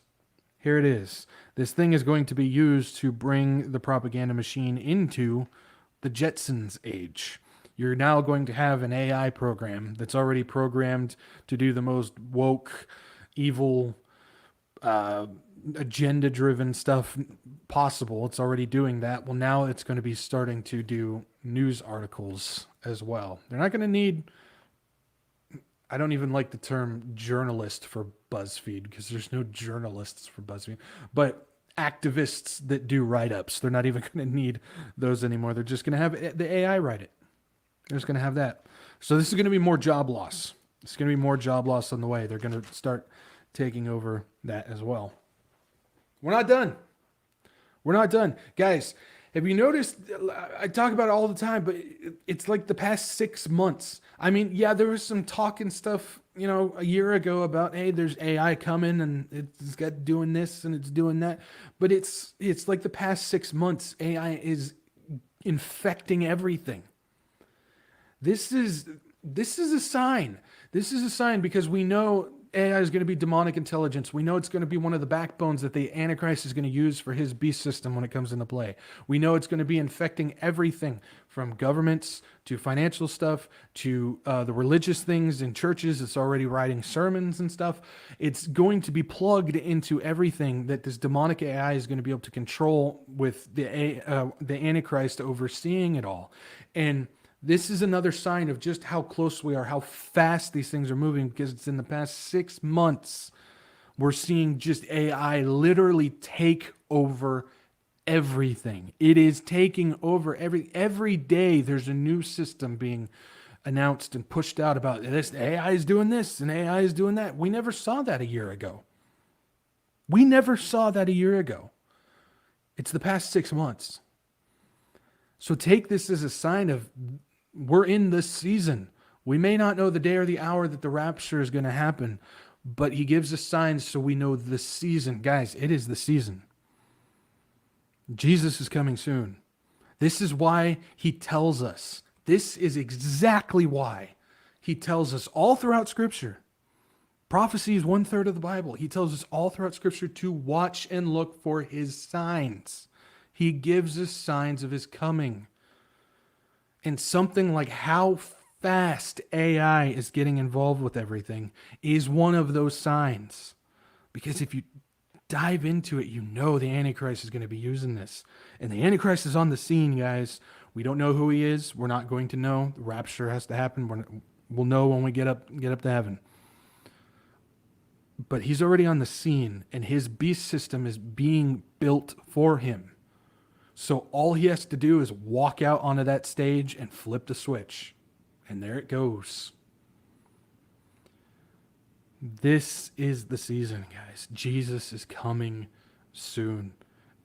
A: here it is. This thing is going to be used to bring the propaganda machine into the Jetsons age. You're now going to have an AI program that's already programmed to do the most woke, evil, agenda-driven stuff possible. It's already doing that. Well, now it's going to be starting to do news articles as well. They're not going to need... I don't even like the term journalist for BuzzFeed because there's no journalists for BuzzFeed. But activists that do write-ups, they're not even going to need those anymore. They're just going to have the AI write it. They're just going to have that. So this is going to be more job loss. It's going to be more job loss on the way. They're going to start taking over that as well. We're not done. We're not done. Guys, have you noticed, I talk about it all the time, but it's like the past 6 months. I mean, yeah, there was some talk and stuff, a year ago about, hey, there's AI coming and it's got doing this and it's doing that. But it's like the past 6 months, AI is infecting everything. This is a sign. This is a sign because we know AI is going to be demonic intelligence. We know it's going to be one of the backbones that the Antichrist is going to use for his beast system when it comes into play. We know it's going to be infecting everything from governments to financial stuff to the religious things in churches. It's already writing sermons and stuff. It's going to be plugged into everything that this demonic AI is going to be able to control with the Antichrist overseeing it all. And this is another sign of just how close we are, how fast these things are moving, because it's in the past 6 months, we're seeing just AI literally take over everything. It is taking over every day. There's a new system being announced and pushed out about this. AI is doing this and AI is doing that. We never saw that a year ago. We never saw that a year ago. It's the past 6 months. So take this as a sign of we're in this season. We may not know the day or the hour that the rapture is going to happen, but he gives us signs so we know the season. Guys, it is the season. Jesus is coming soon. This is why he tells us. This is exactly why he tells us all throughout Scripture. Prophecy is 1/3 of the Bible. He tells us all throughout Scripture to watch and look for his signs. He gives us signs of his coming. And something like how fast AI is getting involved with everything is one of those signs. Because if you dive into it, you know the Antichrist is going to be using this. And the Antichrist is on the scene, guys. We don't know who he is. We're not going to know. The rapture has to happen. We'll know when we get up to heaven. But he's already on the scene, and his beast system is being built for him. So all he has to do is walk out onto that stage and flip the switch. And there it goes. This is the season, guys. Jesus is coming soon.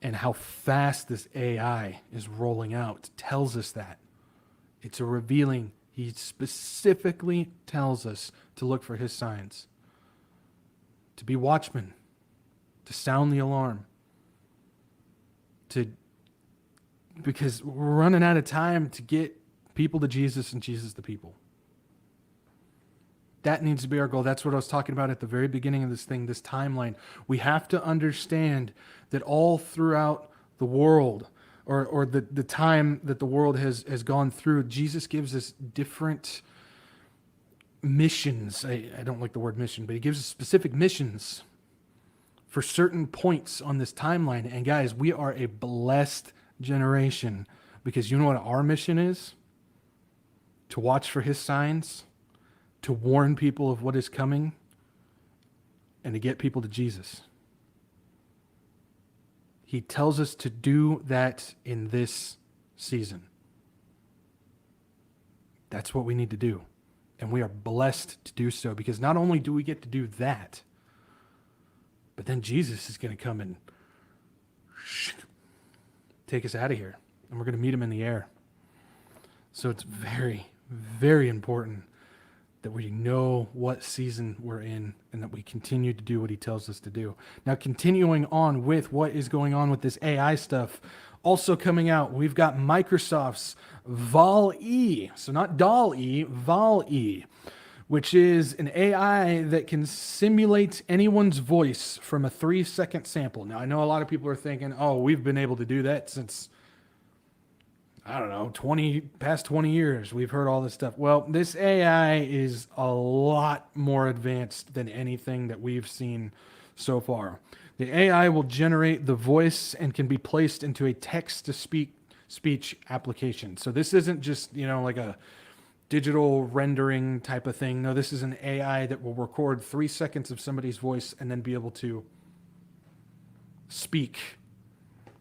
A: And how fast this AI is rolling out tells us that. It's a revealing. He specifically tells us to look for his signs. To be watchmen. To sound the alarm. Because we're running out of time to get people to Jesus and Jesus to people. That needs to be our goal. That's what I was talking about at the very beginning of this thing, this timeline. We have to understand that all throughout the world, or the time that the world has gone through, Jesus gives us different missions. I don't like the word mission, but he gives us specific missions for certain points on this timeline. And guys, we are a blessed generation, because you know what our mission is? To watch for his signs, to warn people of what is coming, and to get people to Jesus. He tells us to do that in this season. That's what we need to do. And we are blessed to do so, because not only do we get to do that, but then Jesus is going to come and take us out of here. And we're going to meet him in the air. So it's very, very important that we know what season we're in and that we continue to do what he tells us to do. Now, continuing on with what is going on with this AI stuff, also coming out, we've got Microsoft's Val-E. So not Doll-E, Val-E, which is an AI that can simulate anyone's voice from a 3-second sample. Now, I know a lot of people are thinking, oh, we've been able to do that since, I don't know, past 20 years. We've heard all this stuff. Well, this AI is a lot more advanced than anything that we've seen so far. The AI will generate the voice and can be placed into a text-to-speech application. So this isn't just, like a digital rendering type of thing. No, this is an AI that will record 3 seconds of somebody's voice and then be able to speak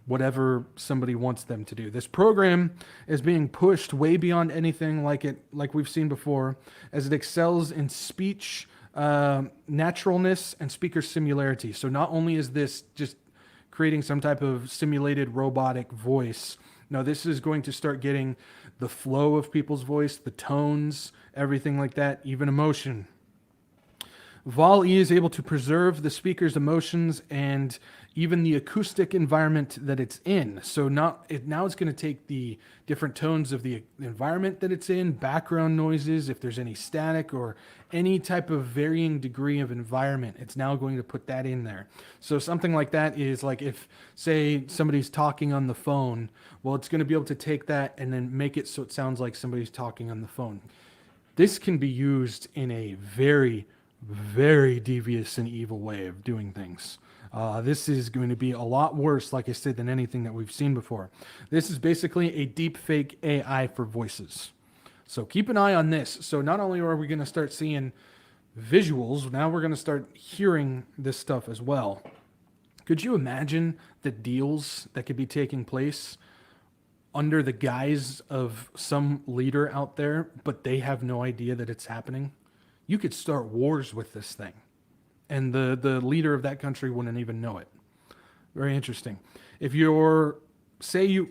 A: whatever somebody wants them to do. This program is being pushed way beyond anything like we've seen before, as it excels in speech, naturalness, and speaker similarity. So not only is this just creating some type of simulated robotic voice, no, this is going to start getting the flow of people's voice, the tones, everything like that, even emotion. Val-E is able to preserve the speaker's emotions and even the acoustic environment that it's in. So now it's going to take the different tones of the environment that it's in, background noises, if there's any static or any type of varying degree of environment, it's now going to put that in there. So something like that is like if, say, somebody's talking on the phone, well, it's going to be able to take that and then make it so it sounds like somebody's talking on the phone. This can be used in a very, very devious and evil way of doing things. This is going to be a lot worse, like I said, than anything that we've seen before. This is basically a deep fake AI for voices. So keep an eye on this. So not only are we going to start seeing visuals, now we're going to start hearing this stuff as well. Could you imagine the deals that could be taking place under the guise of some leader out there, but they have no idea that it's happening? You could start wars with this thing, and the leader of that country wouldn't even know it. Very interesting. If you're, say you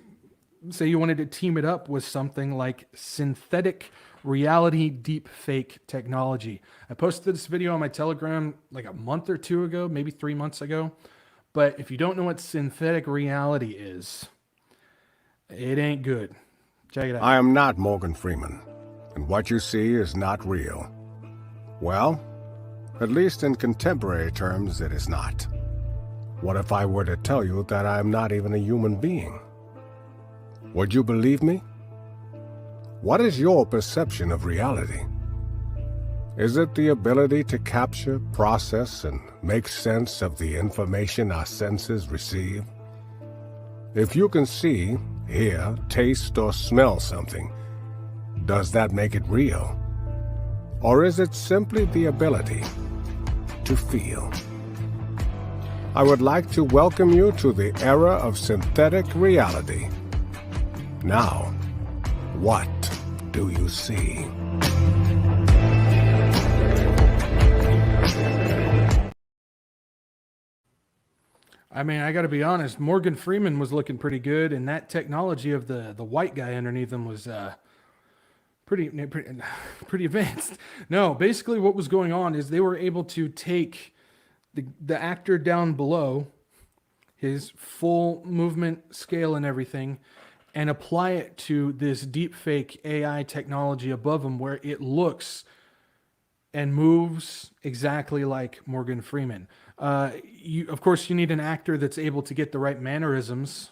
A: wanted to team it up with something like synthetic reality deep fake technology. I posted this video on my Telegram like a month or two ago, maybe 3 months ago. But if you don't know what synthetic reality is, it ain't good. Check it out.
K: I am not Morgan Freeman, and what you see is not real. Well, at least in contemporary terms, it is not. What if I were to tell you that I am not even a human being? Would you believe me? What is your perception of reality? Is it the ability to capture, process, and make sense of the information our senses receive? If you can see, hear, taste, or smell something, does that make it real? Or is it simply the ability to feel? I would like to welcome you to the era of synthetic reality. Now, what do you see?
A: I mean, I got to be honest, Morgan Freeman was looking pretty good, and that technology of the white guy underneath him was pretty advanced. No, basically what was going on is they were able to take the actor down below, his full movement scale and everything, and apply it to this deep fake AI technology above him where it looks and moves exactly like Morgan Freeman. Of course, you need an actor that's able to get the right mannerisms,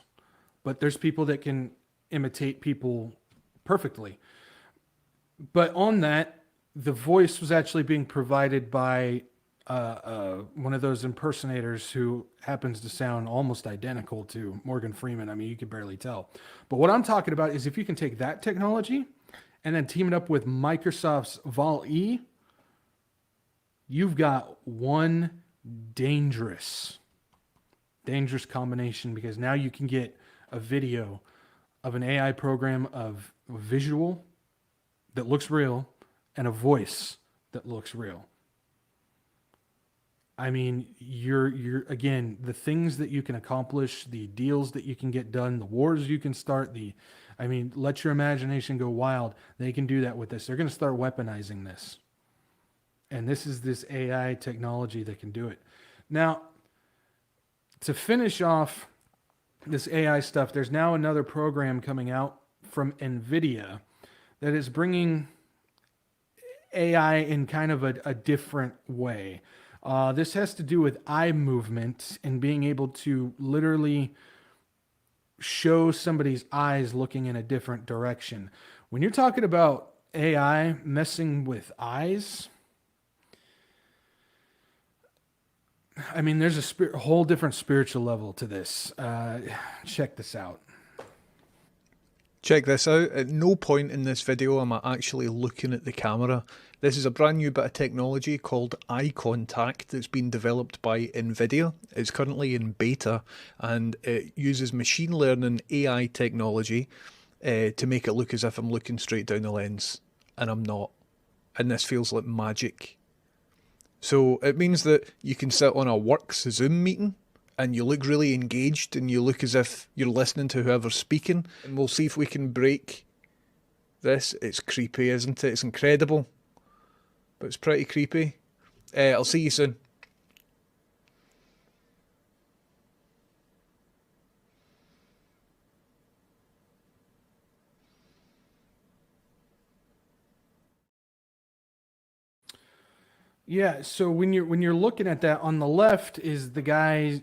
A: but there's people that can imitate people perfectly. But on that, the voice was actually being provided by one of those impersonators who happens to sound almost identical to Morgan Freeman. I mean, you could barely tell. But what I'm talking about is if you can take that technology and then team it up with Microsoft's Val-E, you've got one dangerous combination, because now you can get a video of an AI program of visual that looks real and a voice that looks real. I mean, you're again, the things that you can accomplish, the deals that you can get done, the wars you can start, I mean, let your imagination go wild. They can do that with this. They're going to start weaponizing this. And this is this AI technology that can do it. Now, to finish off this AI stuff, there's now another program coming out from NVIDIA that is bringing AI in kind of a different way. This has to do with eye movement and being able to literally show somebody's eyes looking in a different direction. When you're talking about AI messing with eyes, I mean, there's a whole different spiritual level to this. Check this out.
L: Check this out. At no point in this video am I actually looking at the camera. This is a brand new bit of technology called eye contact that's been developed by NVIDIA. It's currently in beta and it uses machine learning AI technology to make it look as if I'm looking straight down the lens, and I'm not. And this feels like magic. So it means that you can sit on a works Zoom meeting and you look really engaged and you look as if you're listening to whoever's speaking. And we'll see if we can break this. It's creepy, isn't it? It's incredible, but it's pretty creepy. I'll see you soon.
A: Yeah, so when you're looking at that, on the left is the guy,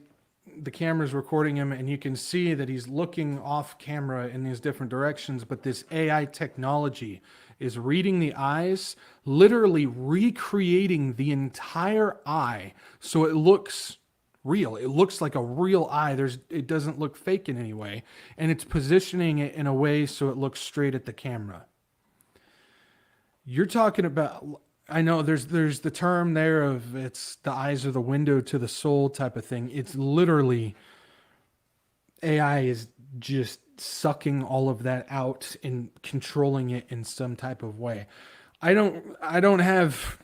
A: the camera's recording him, and you can see that he's looking off camera in these different directions, but this AI technology is reading the eyes, literally recreating the entire eye so it looks real. It looks like a real eye. It doesn't look fake in any way, and it's positioning it in a way so it looks straight at the camera. You're talking about, I know there's the term there of it's the eyes are the window to the soul type of thing. It's literally, AI is just sucking all of that out and controlling it in some type of way. I don't have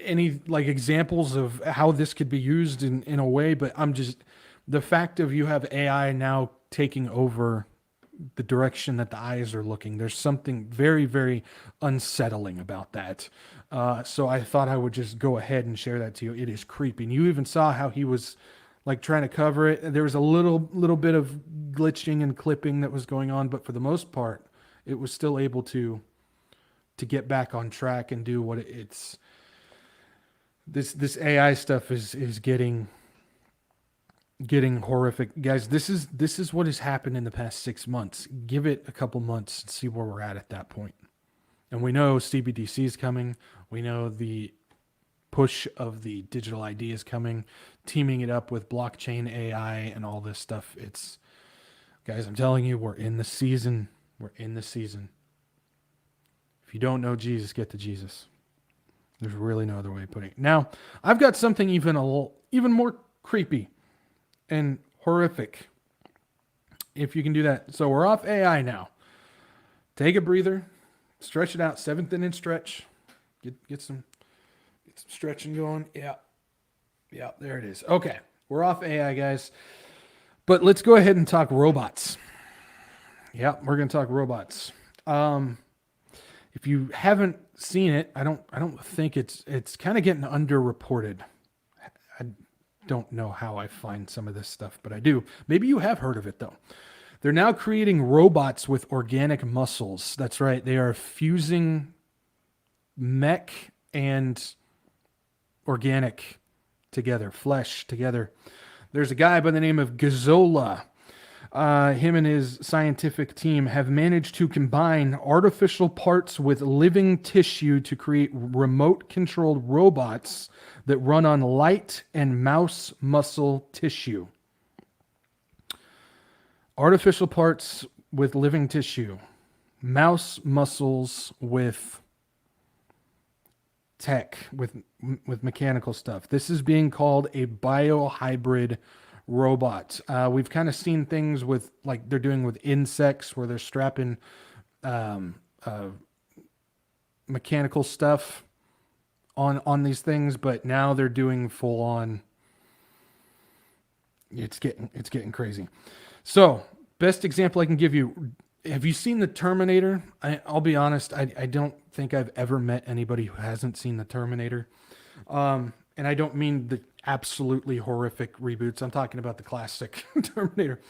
A: any like examples of how this could be used in a way, but I'm just, the fact of you have AI now taking over the direction that the eyes are looking, there's something very, very unsettling about that. So I thought I would just go ahead and share that to you. It is creepy. And you even saw how he was like trying to cover it. There was a little bit of glitching and clipping that was going on, but for the most part, it was still able to get back on track and do what it's. This AI stuff is getting horrific, guys. This is what has happened in the past 6 months. Give it a couple months and see where we're at that point. And we know CBDC is coming. We know the push of the digital ID is coming, teaming it up with blockchain AI and all this stuff. It's, guys, I'm telling you, we're in the season. We're in the season. If you don't know Jesus, get to Jesus. There's really no other way of putting it. Now, I've got something even more creepy and horrific, if you can do that. So we're off AI now. Take a breather, stretch it out, 7th inning stretch. Get some stretching going. Yeah, there it is. Okay, we're off AI, guys. But let's go ahead and talk robots. Yeah, we're gonna talk robots. If you haven't seen it, I don't think it's kind of getting underreported. I don't know how I find some of this stuff, but I do. Maybe you have heard of it though. They're now creating robots with organic muscles. That's right. They are fusing mech and organic together, flesh together. There's a guy by the name of Gazzola. Him and his scientific team have managed to combine artificial parts with living tissue to create remote-controlled robots that run on light and mouse muscle tissue. Artificial parts with living tissue. Mouse muscles with tech, with mechanical stuff. This is being called a biohybrid robot. We've kind of seen things with, like they're doing with insects where they're strapping mechanical stuff on these things, but now they're doing full on. It's getting crazy. So, best example I can give you. Have you seen the Terminator? I'll be honest. I don't think I've ever met anybody who hasn't seen the Terminator. And I don't mean the absolutely horrific reboots. I'm talking about the classic Terminator,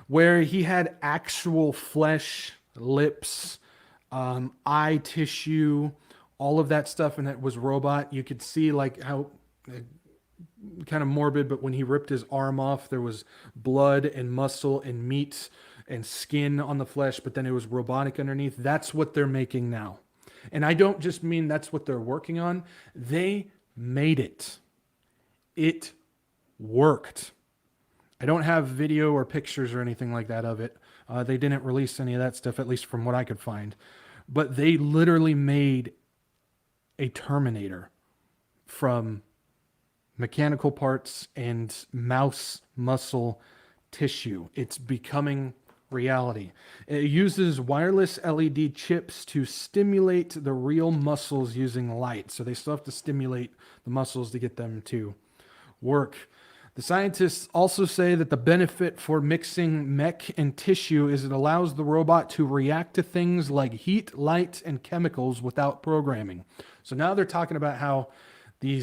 A: where he had actual flesh, lips, eye tissue, all of that stuff, and it was robot. You could see like how kind of morbid, but when he ripped his arm off, there was blood and muscle and meat and skin on the flesh, but then it was robotic underneath. That's what they're making now. And I don't just mean that's what they're working on. They made it. It worked. I don't have video or pictures or anything like that of it. They didn't release any of that stuff, at least from what I could find. But they literally made a Terminator from mechanical parts and mouse muscle tissue. It's becoming reality. It uses wireless LED chips to stimulate the real muscles using light. So they still have to stimulate the muscles to get them to work. The scientists also say that the benefit for mixing mech and tissue is it allows the robot to react to things like heat, light, and chemicals without programming. So now they're talking about how the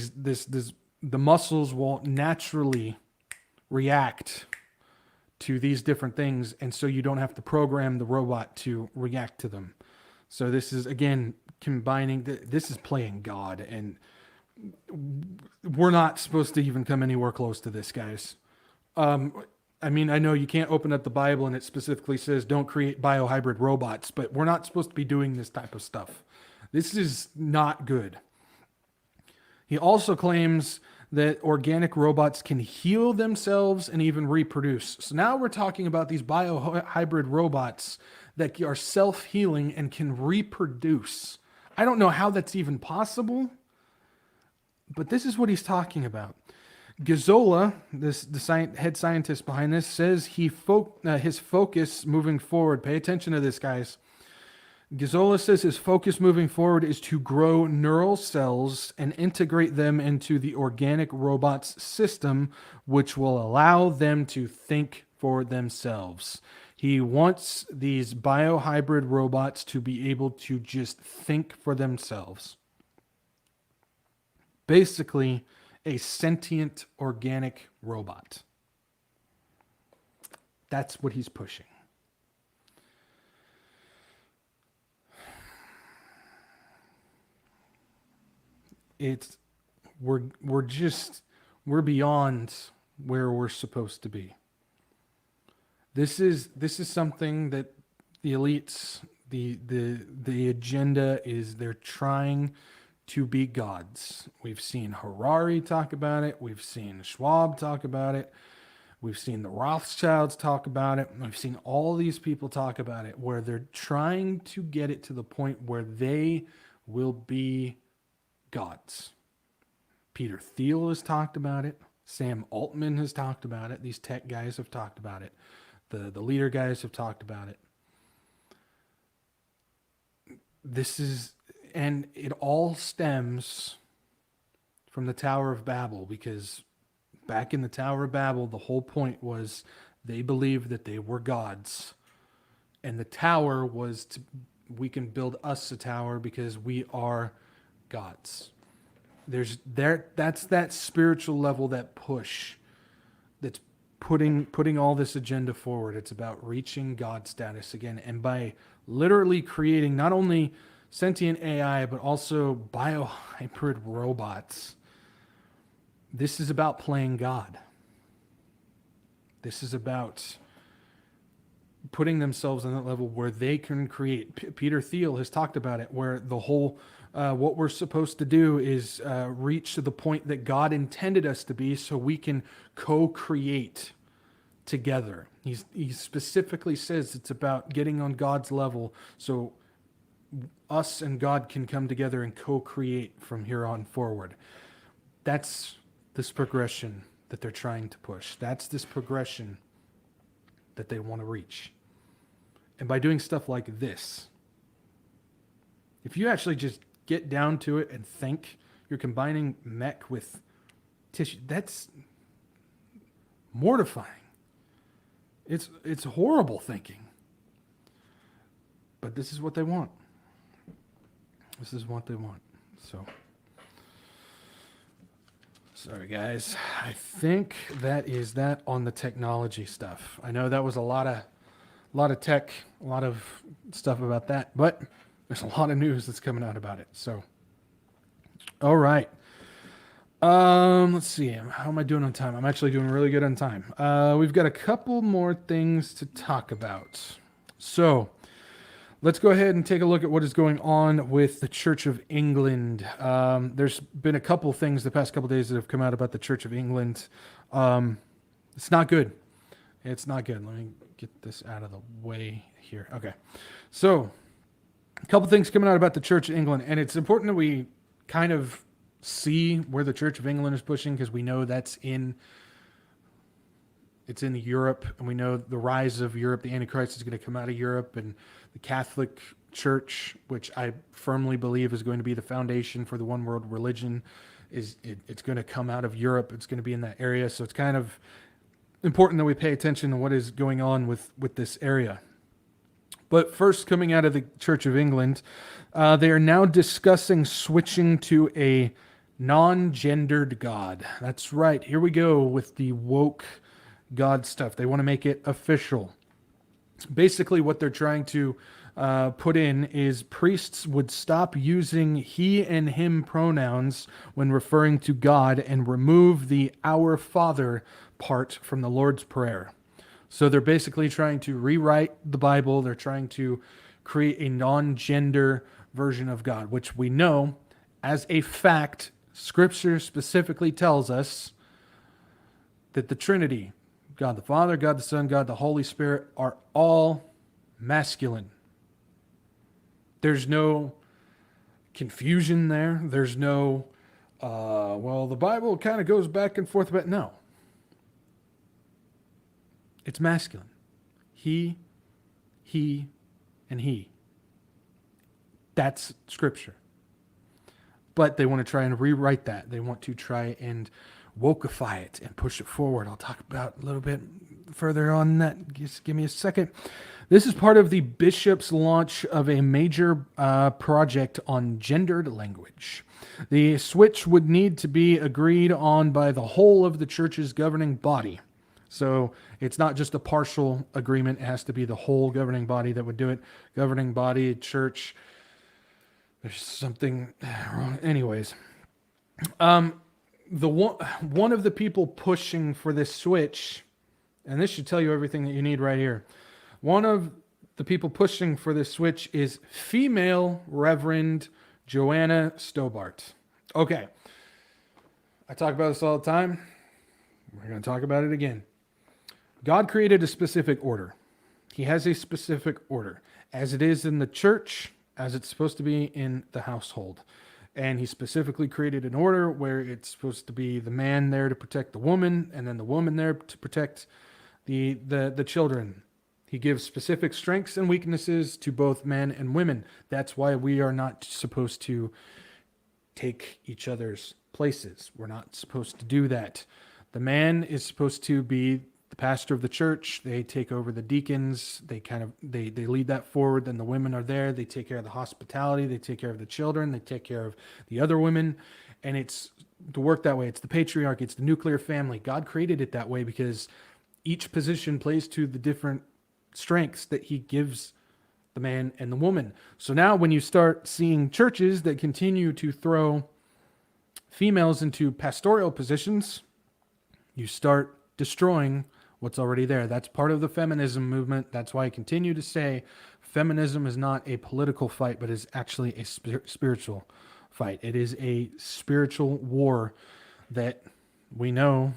A: muscles will naturally react to these different things, and so you don't have to program the robot to react to them. So this is, again, combining, this is playing God, and we're not supposed to even come anywhere close to this, guys. I mean, I know you can't open up the Bible and it specifically says don't create biohybrid robots, but we're not supposed to be doing this type of stuff. This is not good. He also claims that organic robots can heal themselves and even reproduce. So now we're talking about these biohybrid robots that are self-healing and can reproduce. I don't know how that's even possible, but this is what he's talking about. Gazzola, the head scientist behind this, says his focus moving forward, pay attention to this, guys. Gazzola says his focus moving forward is to grow neural cells and integrate them into the organic robot's system, which will allow them to think for themselves. He wants these biohybrid robots to be able to just think for themselves. Basically, a sentient organic robot. That's what he's pushing. We're beyond where we're supposed to be. This is something that the elites, the agenda is they're trying to be gods. We've seen Harari talk about it. We've seen Schwab talk about it. We've seen the Rothschilds talk about it. We've seen all these people talk about it, where they're trying to get it to the point where they will be gods. Peter Thiel has talked about it. Sam Altman has talked about it. These tech guys have talked about it. The leader guys have talked about it. And it all stems from the Tower of Babel, because back in the Tower of Babel, the whole point was they believed that they were gods. And the tower was we can build us a tower because we are gods. That's that spiritual level, that push that's putting all this agenda forward. It's about reaching God status again. And by literally creating not only sentient AI, but also biohybrid robots, this is about playing God. This is about putting themselves on that level where they can create. Peter Thiel has talked about it, where the whole what we're supposed to do is reach to the point that God intended us to be, so we can co-create together. He specifically says it's about getting on God's level, so us and God can come together and co-create from here on forward. That's this progression that they're trying to push. That's this progression that they want to reach. And by doing stuff like this, if you actually just get down to it and think, You're combining mech with tissue. That's mortifying. It's horrible thinking. But this is what they want. This is what they want. So, sorry guys. I think that is that on the technology stuff. I know that was a lot of tech, a lot of stuff about that, but there's a lot of news that's coming out about it. So, all right. Let's see. How am I doing on time? I'm actually doing really good on time. We've got a couple more things to talk about. So, let's go ahead and take a look at what is going on with the Church of England. There's been a couple things the past couple days that have come out about the Church of England. It's not good. It's not good. Let me get this out of the way here. Okay. So, a couple things coming out about the Church of England, and it's important that we kind of see where the Church of England is pushing, because we know it's in Europe, and we know the rise of Europe. The Antichrist is going to come out of Europe, and the Catholic Church, which I firmly believe is going to be the foundation for the one world religion, it's going to come out of Europe. It's going to be in that area. So it's kind of important that we pay attention to what is going on with this area. But first, coming out of the Church of England, they are now discussing switching to a non-gendered God. That's right. Here we go with the woke God stuff. They want to make it official. Basically, what they're trying to put in is priests would stop using he and him pronouns when referring to God and remove the Our Father part from the Lord's Prayer. So they're basically trying to rewrite the Bible. They're trying to create a non-gender version of God, which we know as a fact, Scripture specifically tells us that the Trinity, God the Father, God the Son, God the Holy Spirit, are all masculine. There's no confusion there. There's no, well, the Bible kind of goes back and forth, but no. It's masculine. He, and he. That's Scripture. But they want to try and rewrite that. They want to try and wokeify it and push it forward. I'll talk about a little bit further on that. Just give me a second. This is part of the bishop's launch of a major project on gendered language. The switch would need to be agreed on by the whole of the church's governing body. So it's not just a partial agreement. It has to be the whole governing body that would do it. Governing body, church. There's something wrong. Anyways. One of the people pushing for this switch, and this should tell you everything that you need right here. One of the people pushing for this switch is female Reverend Joanna Stobart. Okay. I talk about this all the time. We're going to talk about it again. God created a specific order. He has a specific order, as it is in the church, as it's supposed to be in the household. And he specifically created an order where it's supposed to be the man there to protect the woman, and then the woman there to protect the children. He gives specific strengths and weaknesses to both men and women. That's why we are not supposed to take each other's places. We're not supposed to do that. The man is supposed to be the pastor of the church. They take over the deacons. They lead that forward. Then the women are there. They take care of the hospitality. They take care of the children. They take care of the other women. And it's to work that way. It's the patriarchy. It's the nuclear family. God created it that way because each position plays to the different strengths that he gives the man and the woman. So now when you start seeing churches that continue to throw females into pastoral positions, you start destroying what's already there. That's part of the feminism movement. That's why I continue to say feminism is not a political fight, but is actually a spiritual fight. It is a spiritual war that we know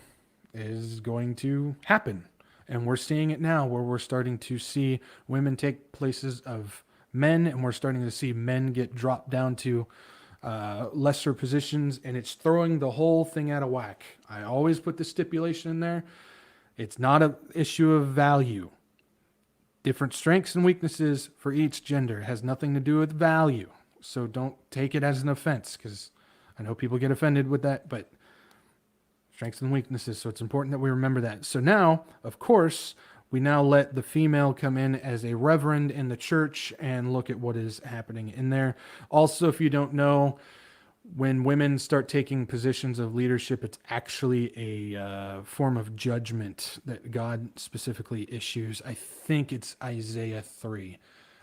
A: is going to happen. And we're seeing it now, where we're starting to see women take places of men, and we're starting to see men get dropped down to lesser positions, and it's throwing the whole thing out of whack. I always put the stipulation in there. It's not an issue of value. Different strengths and weaknesses for each gender. It has nothing to do with value. So don't take it as an offense, because I know people get offended with that, but strengths and weaknesses. So it's important that we remember that. So now, of course, we now let the female come in as a reverend in the church and look at what is happening in there. Also, if you don't know, when women start taking positions of leadership, it's actually a form of judgment that God specifically issues. I think it's Isaiah 3.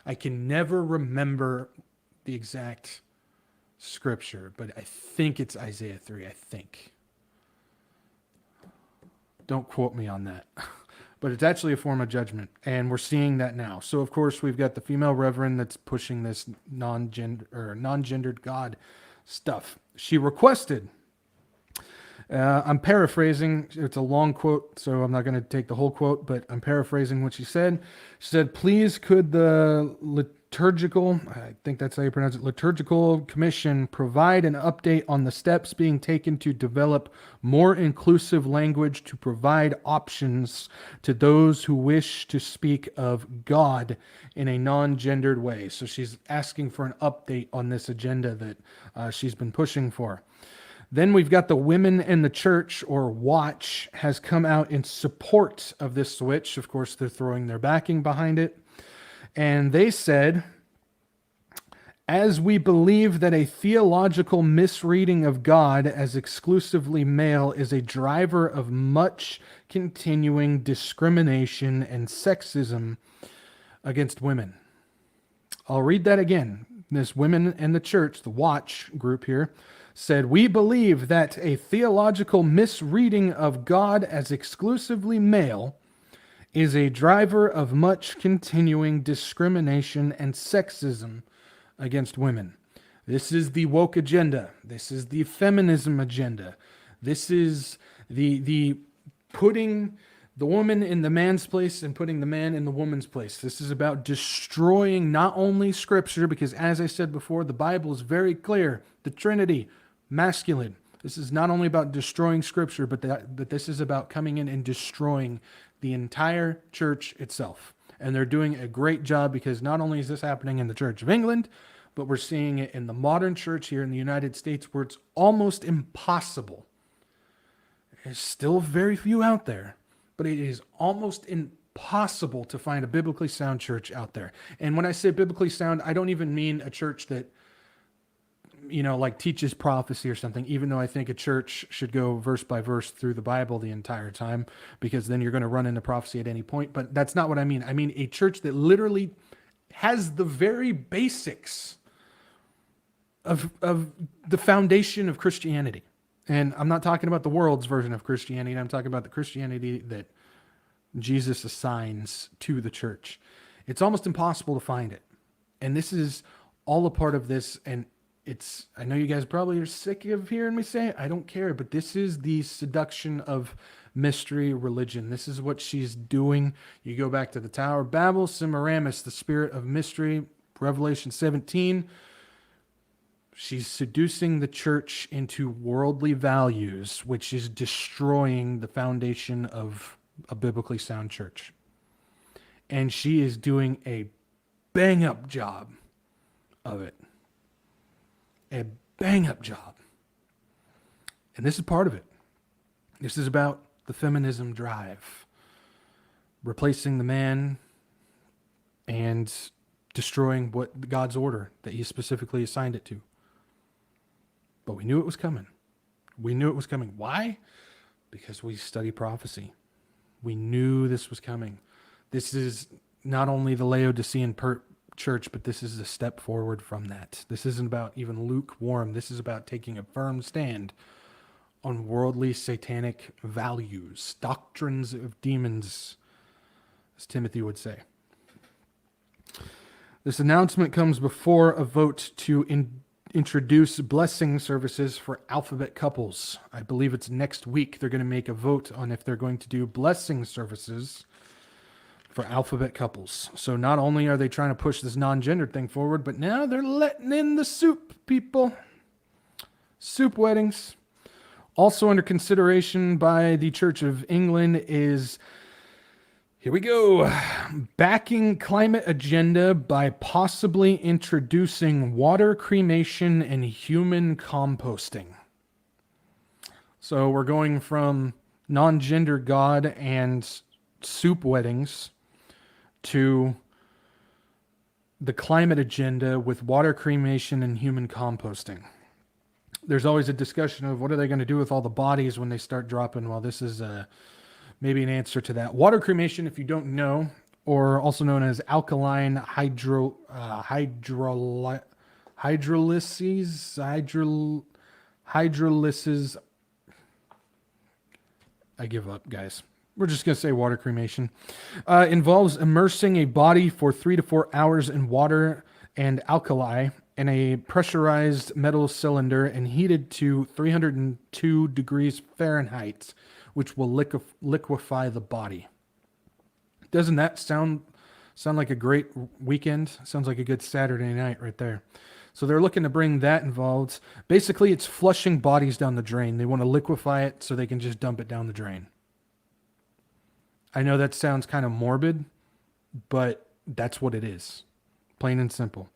A: I can never remember the exact scripture, but I think it's Isaiah 3, I think. Don't quote me on that. But it's actually a form of judgment, and we're seeing that now. So, of course, we've got the female reverend that's pushing this non-gendered God stuff. She requested, I'm paraphrasing, it's a long quote, so I'm not going to take the whole quote, but I'm paraphrasing what she said. She said, please could the liturgical, I think that's how you pronounce it, liturgical commission provide an update on the steps being taken to develop more inclusive language to provide options to those who wish to speak of God in a non-gendered way. So she's asking for an update on this agenda that she's been pushing for. Then we've got the Women in the Church, or Watch, has come out in support of this switch. Of course, they're throwing their backing behind it. And they said, as we believe that a theological misreading of God as exclusively male is a driver of much continuing discrimination and sexism against women. I'll read that again. This Women in the Church, the Watch group here, said, we believe that a theological misreading of God as exclusively male is a driver of much continuing discrimination and sexism against women. This is the woke agenda. This is the feminism agenda. This is the putting the woman in the man's place and putting the man in the woman's place. This is about destroying not only Scripture, because as I said before, the Bible is very clear. The Trinity, masculine. This is not only about destroying Scripture, but this is about coming in and destroying the entire church itself. And they're doing a great job, because not only is this happening in the Church of England, but we're seeing it in the modern church here in the United States, where it's almost impossible. There's still very few out there, but it is almost impossible to find a biblically sound church out there. And when I say biblically sound, I don't even mean a church that, like teaches prophecy or something, even though I think a church should go verse by verse through the Bible the entire time, because then you're going to run into prophecy at any point. But that's not what I mean. I mean a church that literally has the very basics of the foundation of Christianity. And I'm not talking about the world's version of Christianity. I'm talking about the Christianity that Jesus assigns to the church. It's almost impossible to find it. And this is all a part of this. And I know you guys probably are sick of hearing me say it. I don't care. But this is the seduction of mystery religion. This is what she's doing. You go back to the Tower of Babel, Semiramis, the spirit of mystery, Revelation 17. She's seducing the church into worldly values, which is destroying the foundation of a biblically sound church. And she is doing a bang-up job of it. A bang-up job. And this is part of it. This is about the feminism drive. Replacing the man and destroying what God's order that he specifically assigned it to. But we knew it was coming. We knew it was coming. Why? Because we study prophecy. We knew this was coming. This is not only the Laodicean church, but this is a step forward from that. This isn't about even lukewarm. This is about taking a firm stand on worldly satanic values, doctrines of demons, as Timothy would say. This announcement comes before a vote to introduce blessing services for alphabet couples. I believe it's next week they're going to make a vote on if they're going to do blessing services for alphabet couples. So not only are they trying to push this non-gendered thing forward, but now they're letting in the soup people. Soup weddings. Also under consideration by the Church of England is Here we go. Backing climate agenda by possibly introducing water cremation and human composting. So we're going from non-gender god and soup weddings to the climate agenda with water cremation and human composting. There's always a discussion of what are they going to do with all the bodies when they start dropping. Well, this is maybe an answer to that. Water cremation, if you don't know, or also known as alkaline hydrolysis. I give up, guys. We're just going to say water cremation. Involves immersing a body for 3 to 4 hours in water and alkali in a pressurized metal cylinder and heated to 302 degrees Fahrenheit, which will liquefy the body. Doesn't that sound like a great weekend? Sounds like a good Saturday night right there. So they're looking to bring that involved. Basically, it's flushing bodies down the drain. They want to liquefy it so they can just dump it down the drain. I know that sounds kind of morbid, but that's what it is. Plain and simple.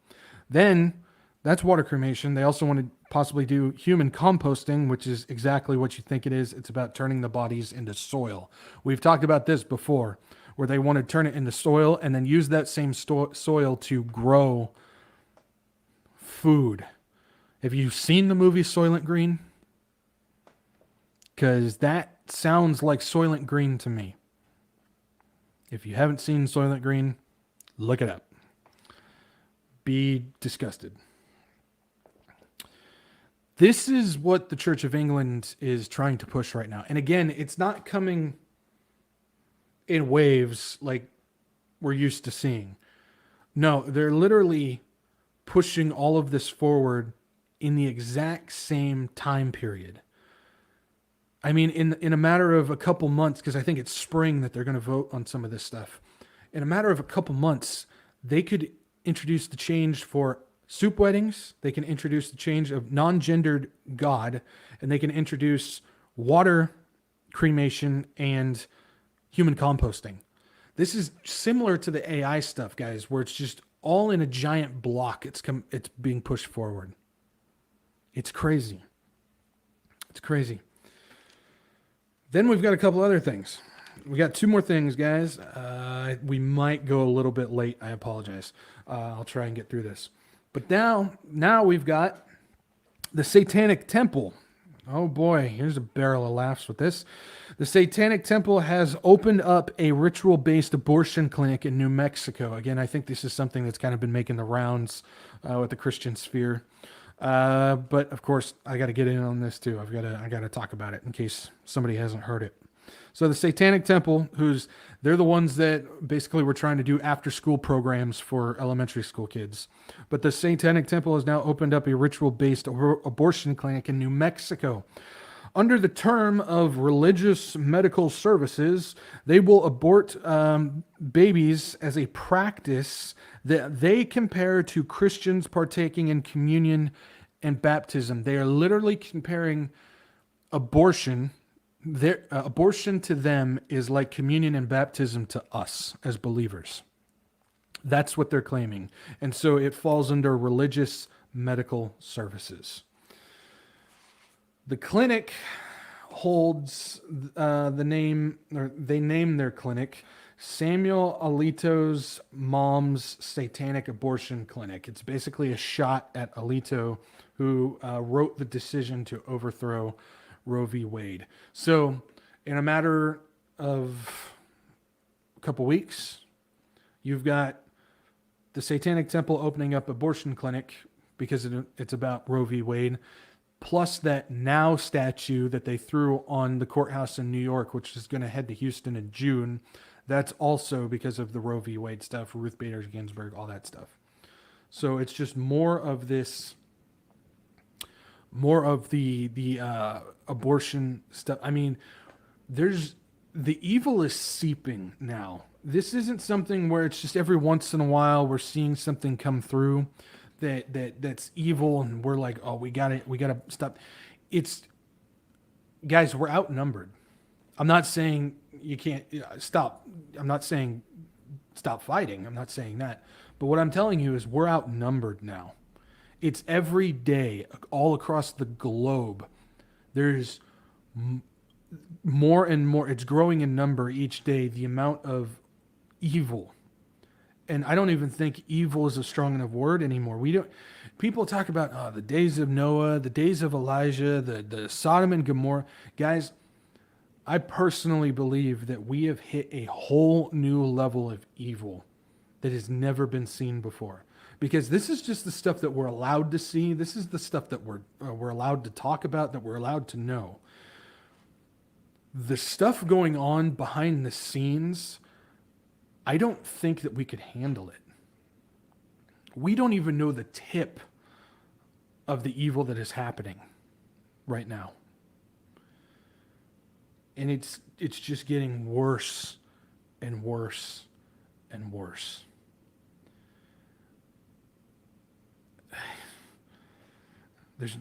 A: Then, that's water cremation. They also want to possibly do human composting, which is exactly what you think it is. It's about turning the bodies into soil. We've talked about this before, where they want to turn it into soil and then use that same soil to grow food. Have you seen the movie Soylent Green? Because that sounds like Soylent Green to me. If you haven't seen Soylent Green, look it up. Be disgusted. This is what the Church of England is trying to push right now. And again, it's not coming in waves like we're used to seeing. No, they're literally pushing all of this forward in the exact same time period. I mean, in a matter of a couple months, because I think it's spring that they're going to vote on some of this stuff. In a matter of a couple months, they could introduce the change for soup weddings. They can introduce the change of non-gendered God, and they can introduce water cremation and human composting. This is similar to the AI stuff, guys, where it's just all in a giant block. It's being pushed forward. It's crazy. It's crazy. Then we've got a couple other things. We got 2 more things, guys. We might go a little bit late. I apologize. I'll try and get through this. But now we've got the Satanic Temple. Oh boy, here's a barrel of laughs with this. The Satanic Temple has opened up a ritual-based abortion clinic in New Mexico. Again, I think this is something that's kind of been making the rounds with the Christian sphere. But of course, I got to get in on this too. I got to talk about it in case somebody hasn't heard it. So the Satanic Temple, they're the ones that basically were trying to do after-school programs for elementary school kids. But the Satanic Temple has now opened up a ritual-based abortion clinic in New Mexico. Under the term of religious medical services, they will abort babies as a practice that they compare to Christians partaking in communion and baptism. They are literally comparing abortion. Abortion to them is like communion and baptism to us as believers. That's what they're claiming. And so it falls under religious medical services. The clinic holds the name, or they name their clinic Samuel Alito's Mom's Satanic Abortion Clinic. It's basically a shot at Alito, who wrote the decision to overthrow Roe v. Wade. So in a matter of a couple weeks, you've got the Satanic Temple opening up abortion clinic because it's about Roe v. Wade, plus that Now statue that they threw on the courthouse in New York, which is going to head to Houston in June. That's also because of the Roe v. Wade stuff, Ruth Bader Ginsburg, all that stuff. So it's just more of this, more of the abortion stuff. I mean, the evil is seeping now. This isn't something where it's just every once in a while we're seeing something come through that's evil and we're like, oh, we gotta stop. It's, guys, we're outnumbered. I'm not saying, you can't stop. I'm not saying stop fighting. I'm not saying that. But what I'm telling you is we're outnumbered now. It's every day all across the globe. There's more and more. It's growing in number each day, the amount of evil. And I don't even think evil is a strong enough word anymore. People talk about the days of Noah, the days of Elijah, the Sodom and Gomorrah. Guys, I personally believe that we have hit a whole new level of evil that has never been seen before. Because this is just the stuff that we're allowed to see. This is the stuff that we're allowed to talk about, that we're allowed to know. The stuff going on behind the scenes, I don't think that we could handle it. We don't even know the tip of the evil that is happening right now. And it's just getting worse and worse and worse.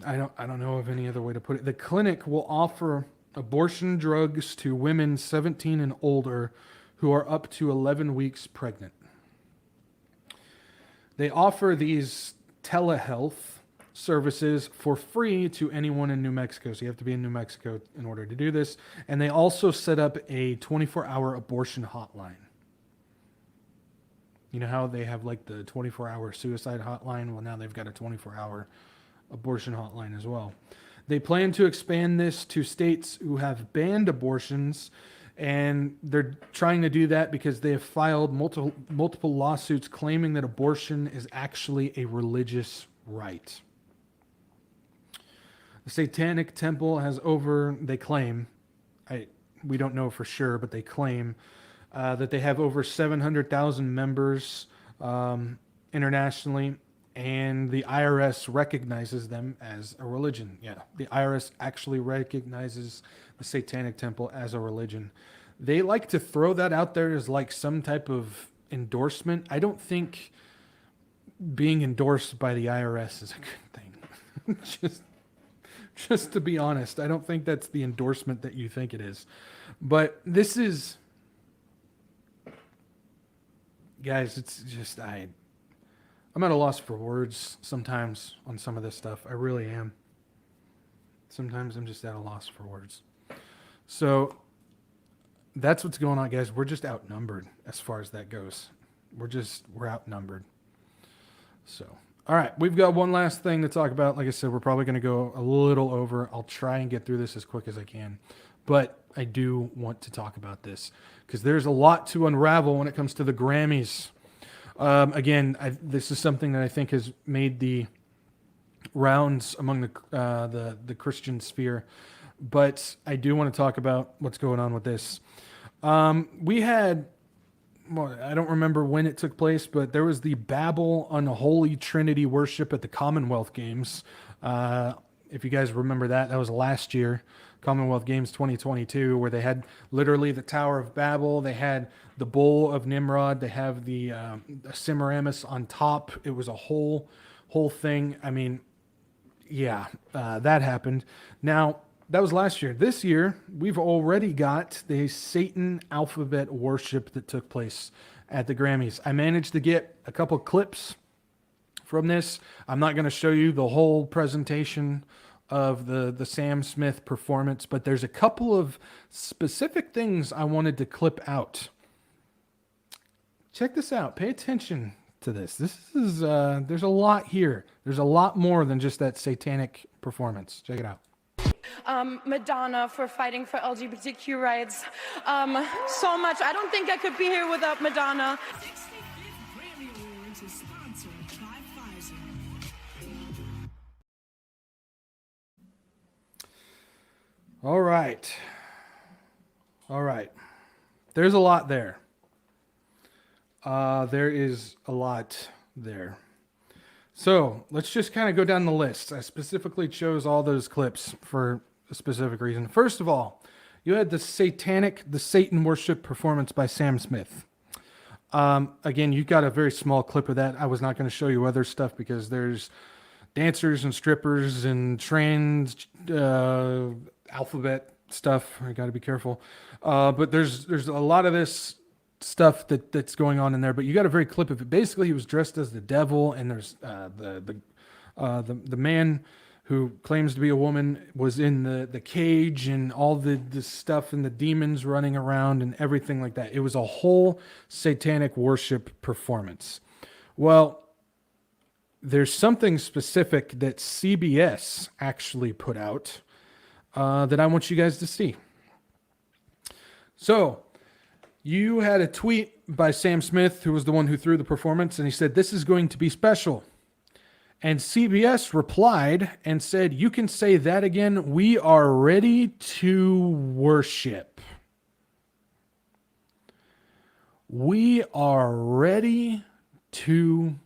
A: I don't know of any other way to put it. The clinic will offer abortion drugs to women 17 and older who are up to 11 weeks pregnant. They offer these telehealth services for free to anyone in New Mexico. So you have to be in New Mexico in order to do this. And they also set up a 24-hour abortion hotline. You know how they have like the 24-hour suicide hotline? Well, now they've got a 24-hour abortion hotline as well. They plan to expand this to states who have banned abortions, and they're trying to do that because they have filed multiple lawsuits claiming that abortion is actually a religious right. The Satanic Temple has they claim, we don't know for sure, but they claim that they have over 700,000 members internationally, and the IRS recognizes them as a religion. Yeah, the IRS actually recognizes the Satanic Temple as a religion. They like to throw that out there as like some type of endorsement. I don't think being endorsed by the IRS is a good thing. Just to be honest, I don't think that's the endorsement that you think it is. But this is, guys, it's just, I'm at a loss for words sometimes on some of this stuff. I really am. Sometimes I'm just at a loss for words. So that's what's going on, guys. We're just outnumbered as far as that goes. We're outnumbered. So, all right, we've got one last thing to talk about. Like I said, we're probably going to go a little over. I'll try and get through this as quick as I can. But I do want to talk about this because there's a lot to unravel when it comes to the Grammys. Again, this is something that I think has made the rounds among the Christian sphere, but I do want to talk about what's going on with this. We had, well, I don't remember when it took place, but there was the Babel Unholy Trinity worship at the Commonwealth Games. If you guys remember that was last year, Commonwealth Games 2022, where they had literally the Tower of Babel, they had the Bowl of Nimrod, they have the Semiramis on top. It was a whole thing. I mean, yeah, that happened. Now, that was last year. This year, we've already got the Satan alphabet worship that took place at the Grammys. I managed to get a couple clips from this. I'm not going to show you the whole presentation of the Sam Smith performance, but there's a couple of specific things I wanted to clip out. Check this out. Pay attention to this. This is there's a lot here. There's a lot more than just that satanic performance. Check it out.
M: Madonna for fighting for LGBTQ rights. So much. I don't think I could be here without Madonna.
A: All right. There's a lot there. There is a lot there. So let's just kind of go down the list. I specifically chose all those clips for a specific reason. First of all, you had the Satan worship performance by Sam Smith. Again, you got a very small clip of that. I was not going to show you other stuff because there's dancers and strippers and trans alphabet stuff. I got to be careful. But there's a lot of this stuff that's going on in there. But you got a very clip of it. Basically, he was dressed as the devil, and there's the man who claims to be a woman was in the cage, and all the stuff and the demons running around and everything like that. It was a whole satanic worship performance. Well, there's something specific that CBS actually put out that I want you guys to see. So, you had a tweet by Sam Smith, who was the one who threw the performance, and he said, "This is going to be special." And CBS replied and said, "You can say that again. We are ready to worship." We are ready to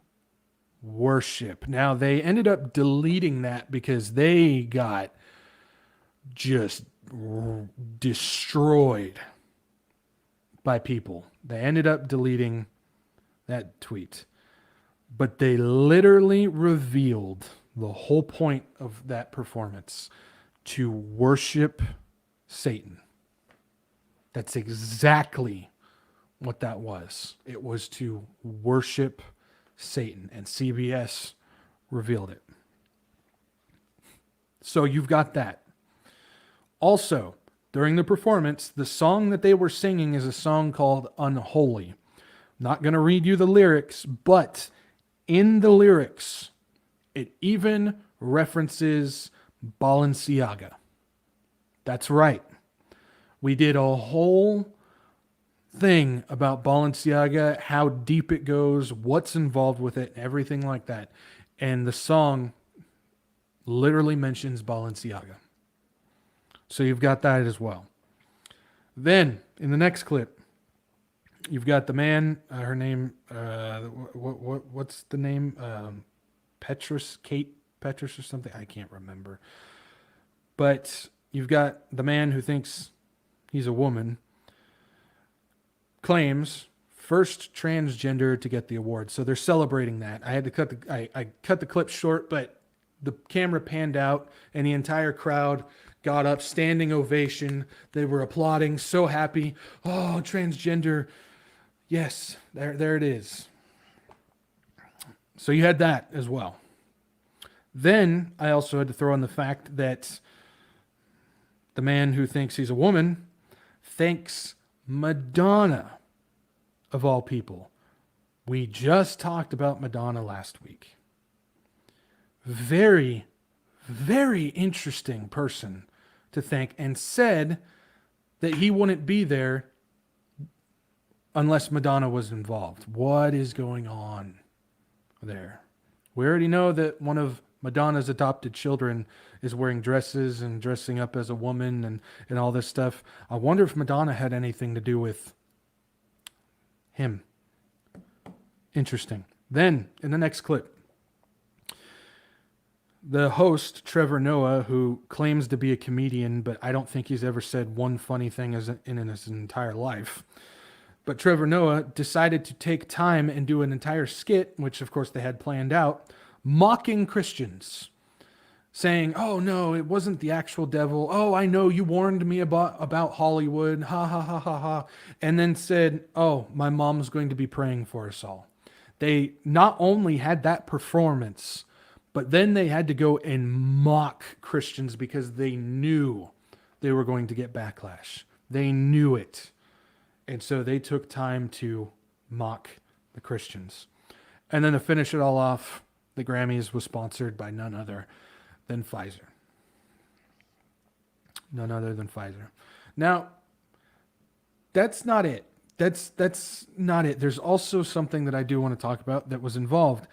A: worship. Now, they ended up deleting that because they got just destroyed by people. They ended up deleting that tweet. But they literally revealed the whole point of that performance: to worship Satan. That's exactly what that was. It was to worship Satan, and CBS revealed it. So you've got that. Also, during the performance, the song that they were singing is a song called Unholy. I'm not going to read you the lyrics, but in the lyrics, it even references Balenciaga. That's right. We did a whole thing about Balenciaga, how deep it goes, what's involved with it, everything like that. And the song literally mentions Balenciaga. So you've got that as well. Then, in the next clip, you've got the man, her name, what's the name? Kate Petrus or something? I can't remember. But you've got the man who thinks he's a woman, claims first transgender to get the award. So they're celebrating that. I had to I cut the clip short, but the camera panned out and the entire crowd got up, standing ovation. They were applauding, so happy. Oh, transgender. Yes, there it is. So you had that as well. Then I also had to throw in the fact that the man who thinks he's a woman thanks Madonna, of all people. We just talked about Madonna last week. Very, very interesting person to thank, and said that he wouldn't be there unless Madonna was involved. What is going on there? We already know that one of Madonna's adopted children is wearing dresses and dressing up as a woman and all this stuff. I wonder if Madonna had anything to do with him. Interesting. Then, in the next clip, the host, Trevor Noah, who claims to be a comedian, but I don't think he's ever said one funny thing in his entire life. But Trevor Noah decided to take time and do an entire skit, which of course they had planned out, mocking Christians, saying, "Oh no, it wasn't the actual devil. Oh, I know you warned me about Hollywood. Ha ha ha ha ha." And then said, "Oh, my mom's going to be praying for us all." They not only had that performance, but then they had to go and mock Christians because they knew they were going to get backlash. They knew it. And so they took time to mock the Christians. And then to finish it all off, the Grammys was sponsored by none other than Pfizer. None other than Pfizer. Now, that's not it. That's not it. There's also something that I do want to talk about that was involved.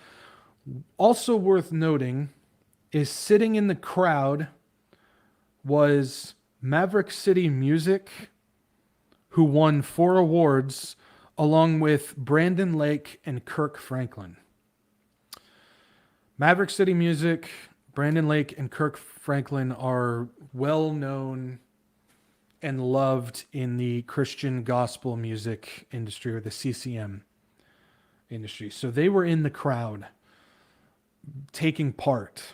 A: Also worth noting is sitting in the crowd was Maverick City Music, who won 4 awards, along with Brandon Lake and Kirk Franklin. Maverick City Music, Brandon Lake, and Kirk Franklin are well-known and loved in the Christian gospel music industry, or the CCM industry. So they were in the crowd taking part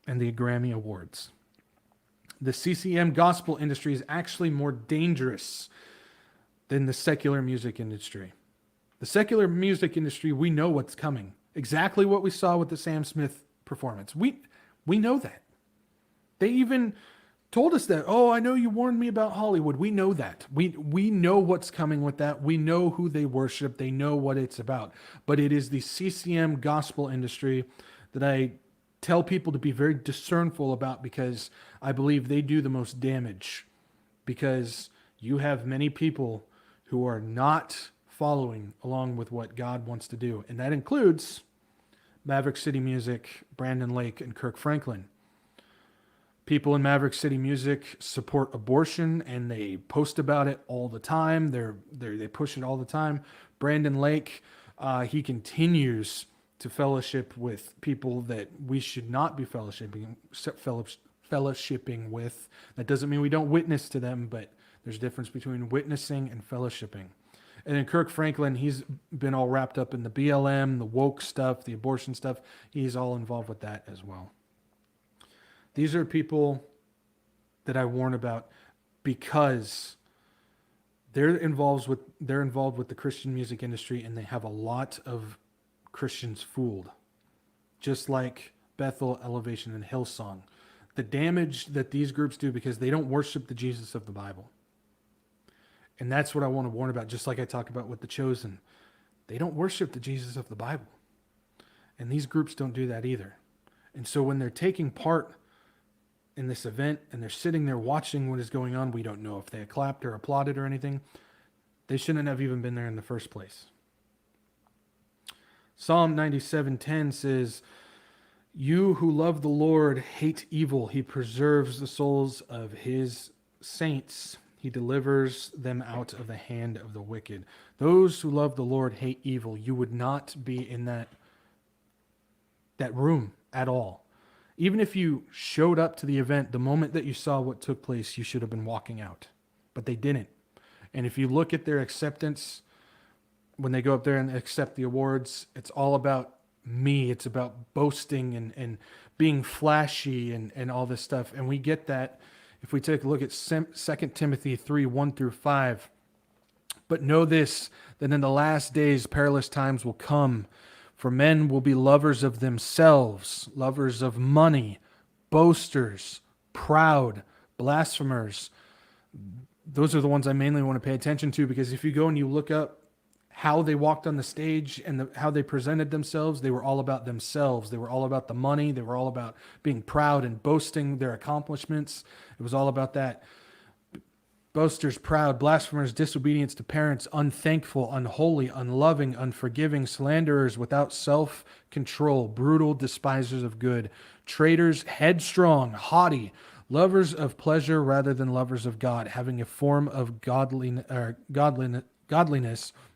A: in the Grammy Awards. the CCM gospel industry is actually more dangerous than the secular music industry. The secular music industry, we know what's coming. Exactly what we saw with the Sam Smith performance. We know that. They even told us that. Oh, I know you warned me about Hollywood. We know that. We know what's coming with that. We know who they worship. They know what it's about. But it is the CCM gospel industry that I tell people to be very discernful about, because I believe they do the most damage, because you have many people who are not following along with what God wants to do. And that includes Maverick City Music, Brandon Lake, and Kirk Franklin. People in Maverick City Music support abortion, and they post about it all the time. They push it all the time. Brandon Lake, he continues to fellowship with people that we should not be fellowshipping with. That doesn't mean we don't witness to them, but there's a difference between witnessing and fellowshipping. And then Kirk Franklin, he's been all wrapped up in the BLM, the woke stuff, the abortion stuff. He's all involved with that as well. These are people that I warn about because they're involved with the Christian music industry, and they have a lot of Christians fooled. Just like Bethel, Elevation, and Hillsong. The damage that these groups do, because they don't worship the Jesus of the Bible. And that's what I want to warn about, just like I talk about with the Chosen. They don't worship the Jesus of the Bible. And these groups don't do that either. And so when they're taking part in this event and they're sitting there watching what is going on, we don't know if they clapped or applauded or anything. They shouldn't have even been there in the first place. Psalm 97:10 says, "You who love the Lord hate evil. He preserves the souls of his saints. He delivers them out of the hand of the wicked." Those who love the Lord hate evil. You would not be in that room at all. Even if you showed up to the event, the moment that you saw what took place, you should have been walking out. But they didn't. And if you look at their acceptance, when they go up there and accept the awards, it's all about me. It's about boasting and being flashy and all this stuff. And we get that if we take a look at 2 Timothy 3:1-5. "But know this, that in the last days perilous times will come. For men will be lovers of themselves, lovers of money, boasters, proud, blasphemers." Those are the ones I mainly want to pay attention to, because if you go and you look up how they walked on the stage and how they presented themselves, they were all about themselves. They were all about the money. They were all about being proud and boasting their accomplishments. It was all about that. Boasters, proud, blasphemers, disobedience to parents, unthankful, unholy, unloving, unforgiving, slanderers, without self-control, brutal, despisers of good, traitors, headstrong, haughty, lovers of pleasure rather than lovers of God, having a form of godliness,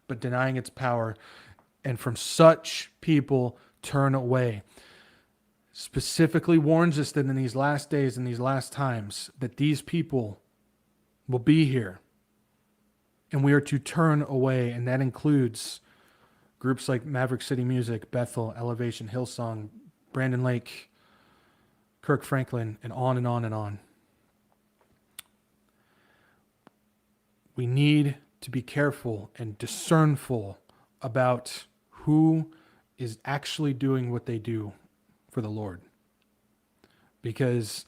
A: but denying its power. And from such people turn away. Specifically warns us that in these last days, in these last times, that these people will be here. And we are to turn away. And that includes groups like Maverick City Music, Bethel, Elevation, Hillsong, Brandon Lake, Kirk Franklin, and on and on and on. We need to be careful and discernful about who is actually doing what they do for the Lord. Because,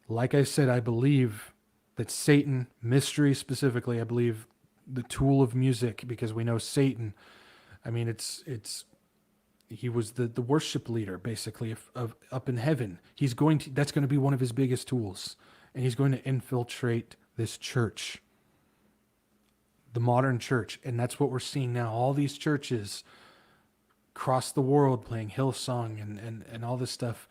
A: like I said, I believe that Satan, mystery specifically, I believe the tool of music, because we know Satan, I mean, he was the worship leader, basically, of up in heaven. That's going to be one of his biggest tools. And he's going to infiltrate this church, the modern church. And that's what we're seeing now. All these churches across the world playing Hillsong and all this stuff.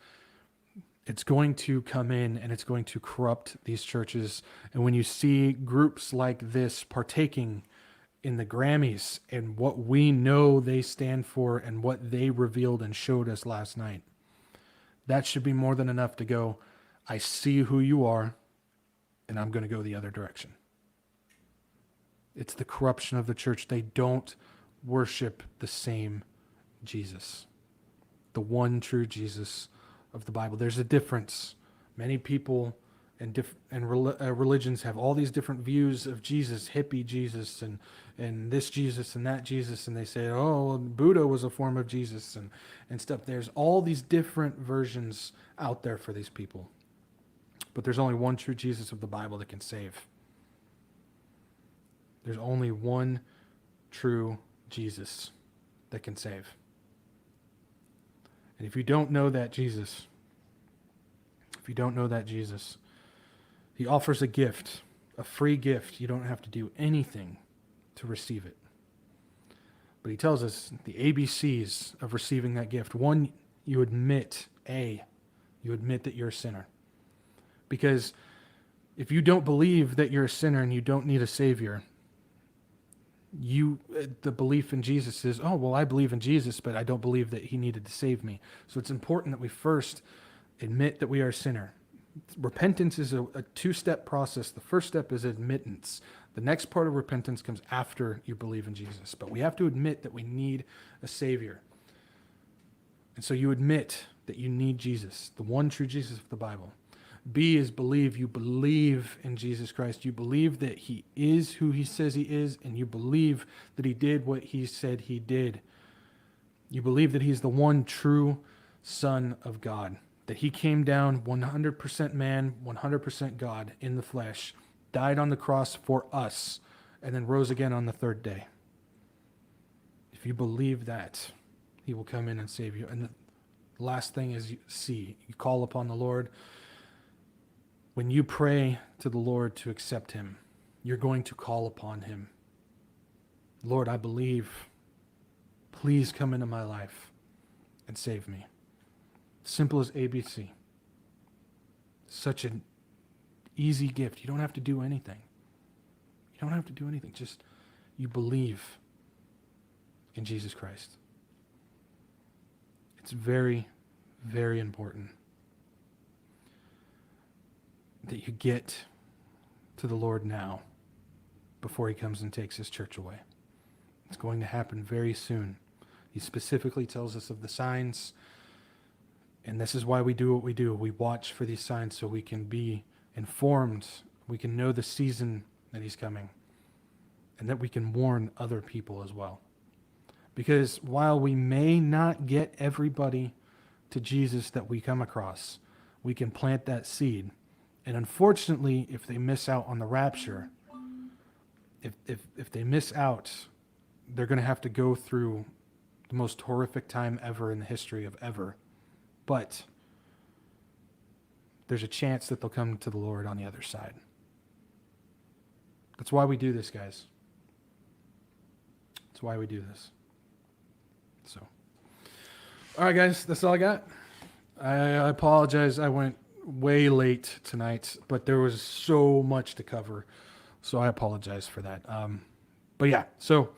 A: It's going to come in and it's going to corrupt these churches. And when you see groups like this partaking in the Grammys and what we know they stand for and what they revealed and showed us last night, that should be more than enough to go, I see who you are, and I'm going to go the other direction. It's the corruption of the church. They don't worship the same Jesus, the one true Jesus of the Bible. There's a difference. Many people and religions have all these different views of Jesus, hippie Jesus, and this Jesus and that Jesus, and they say, oh, Buddha was a form of Jesus and stuff. There's all these different versions out there for these people. But there's only one true Jesus of the Bible that can save. There's only one true Jesus that can save. And if you don't know that Jesus, he offers a gift, a free gift. You don't have to do anything to receive it. But he tells us the ABCs of receiving that gift. One, you admit that you're a sinner. Because if you don't believe that you're a sinner and you don't need a Savior, the belief in Jesus is, oh, well, I believe in Jesus, but I don't believe that he needed to save me. So it's important that we first admit that we are a sinner. Repentance is a two-step process. The first step is admittance. The next part of repentance comes after you believe in Jesus. But we have to admit that we need a Savior. And so you admit that you need Jesus, the one true Jesus of the Bible. B is believe. You believe in Jesus Christ. You believe that he is who he says he is, and you believe that he did what he said he did. You believe that he's the one true Son of God, that he came down 100% man, 100% God in the flesh, died on the cross for us, and then rose again on the third day. If you believe that, he will come in and save you. And the last thing is C. You call upon the Lord. When you pray to the Lord to accept him, you're going to call upon him. Lord, I believe. Please come into my life and save me. Simple as ABC. Such an easy gift. You don't have to do anything. Just you believe in Jesus Christ. It's very, very important that you get to the Lord now before he comes and takes his church away. It's going to happen very soon. He specifically tells us of the signs, and this is why we do what we do. We watch for these signs so we can be informed, we can know the season that he's coming, and that we can warn other people as well. Because while we may not get everybody to Jesus that we come across, we can plant that seed. And unfortunately, if they miss out on the rapture, if they miss out, they're going to have to go through the most horrific time ever in the history of ever. But there's a chance that they'll come to the Lord on the other side. That's why we do this, guys. That's why we do this. So, all right, guys, that's all I got. I apologize. I went way late tonight, but there was so much to cover, so I apologize for that. But yeah, so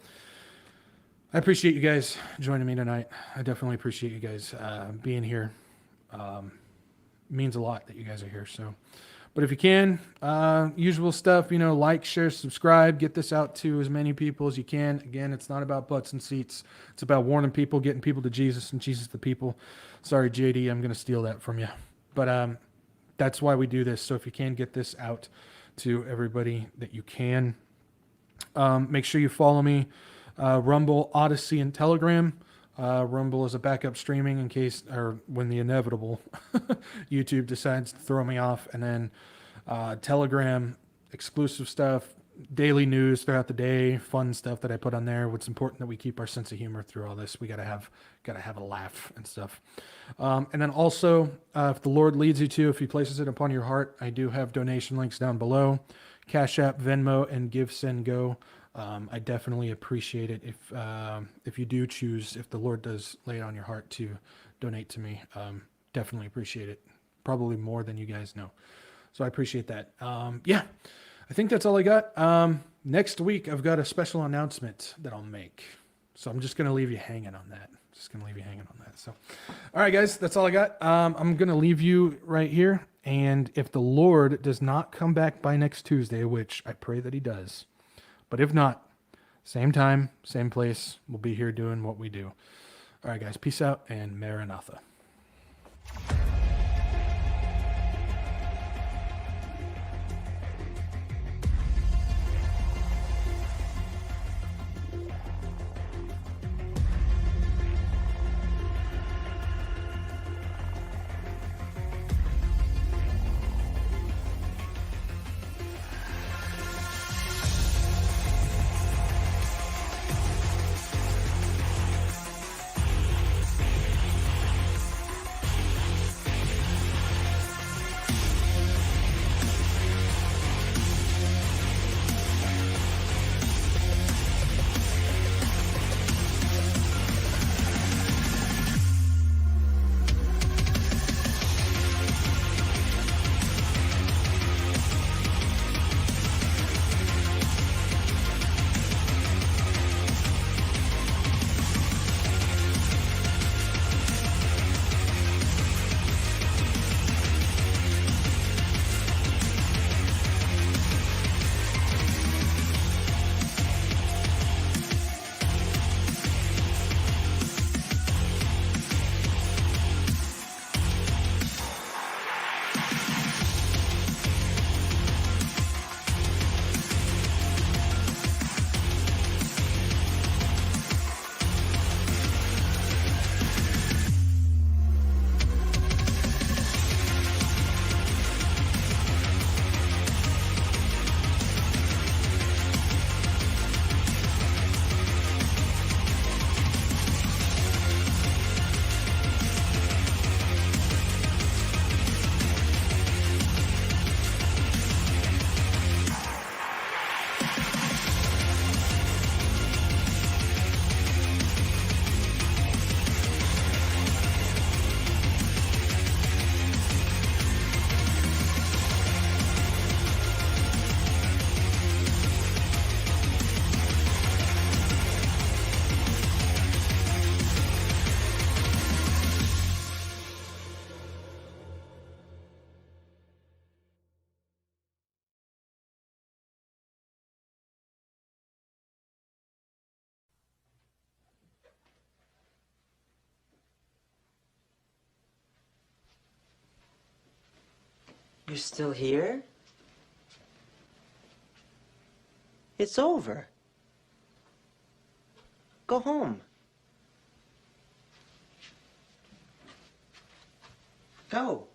A: I appreciate you guys joining me tonight. I definitely appreciate you guys being here. Means a lot that you guys are here. So, but if you can, usual stuff, like, share, subscribe, get this out to as many people as you can. Again, it's not about butts and seats. It's about warning people, getting people to Jesus and Jesus the people. Sorry, JD, I'm going to steal that from you. But that's why we do this. So if you can get this out to everybody that you can, make sure you follow me, Rumble, Odyssey, and Telegram. Rumble is a backup streaming in case, or when the inevitable YouTube decides to throw me off. And then Telegram, exclusive stuff, daily news throughout the day, fun stuff that I put on there. What's important that we keep our sense of humor through all this. We gotta have a laugh and stuff. And then also, if the Lord leads you to, if he places it upon your heart, I do have donation links down below. CashApp, Venmo, and Give, Send, Go. I definitely appreciate it if you do choose, if the Lord does lay it on your heart to donate to me. Definitely appreciate it. Probably more than you guys know. So I appreciate that. Yeah, I think that's all I got. Next week, I've got a special announcement that I'll make. So I'm just going to leave you hanging on that. So, all right, guys, that's all I got. I'm going to leave you right here. And if the Lord does not come back by next Tuesday, which I pray that he does, but if not, same time, same place, we'll be here doing what we do. All right, guys, peace out and Maranatha.
N: You're still here? It's over. Go home. Go.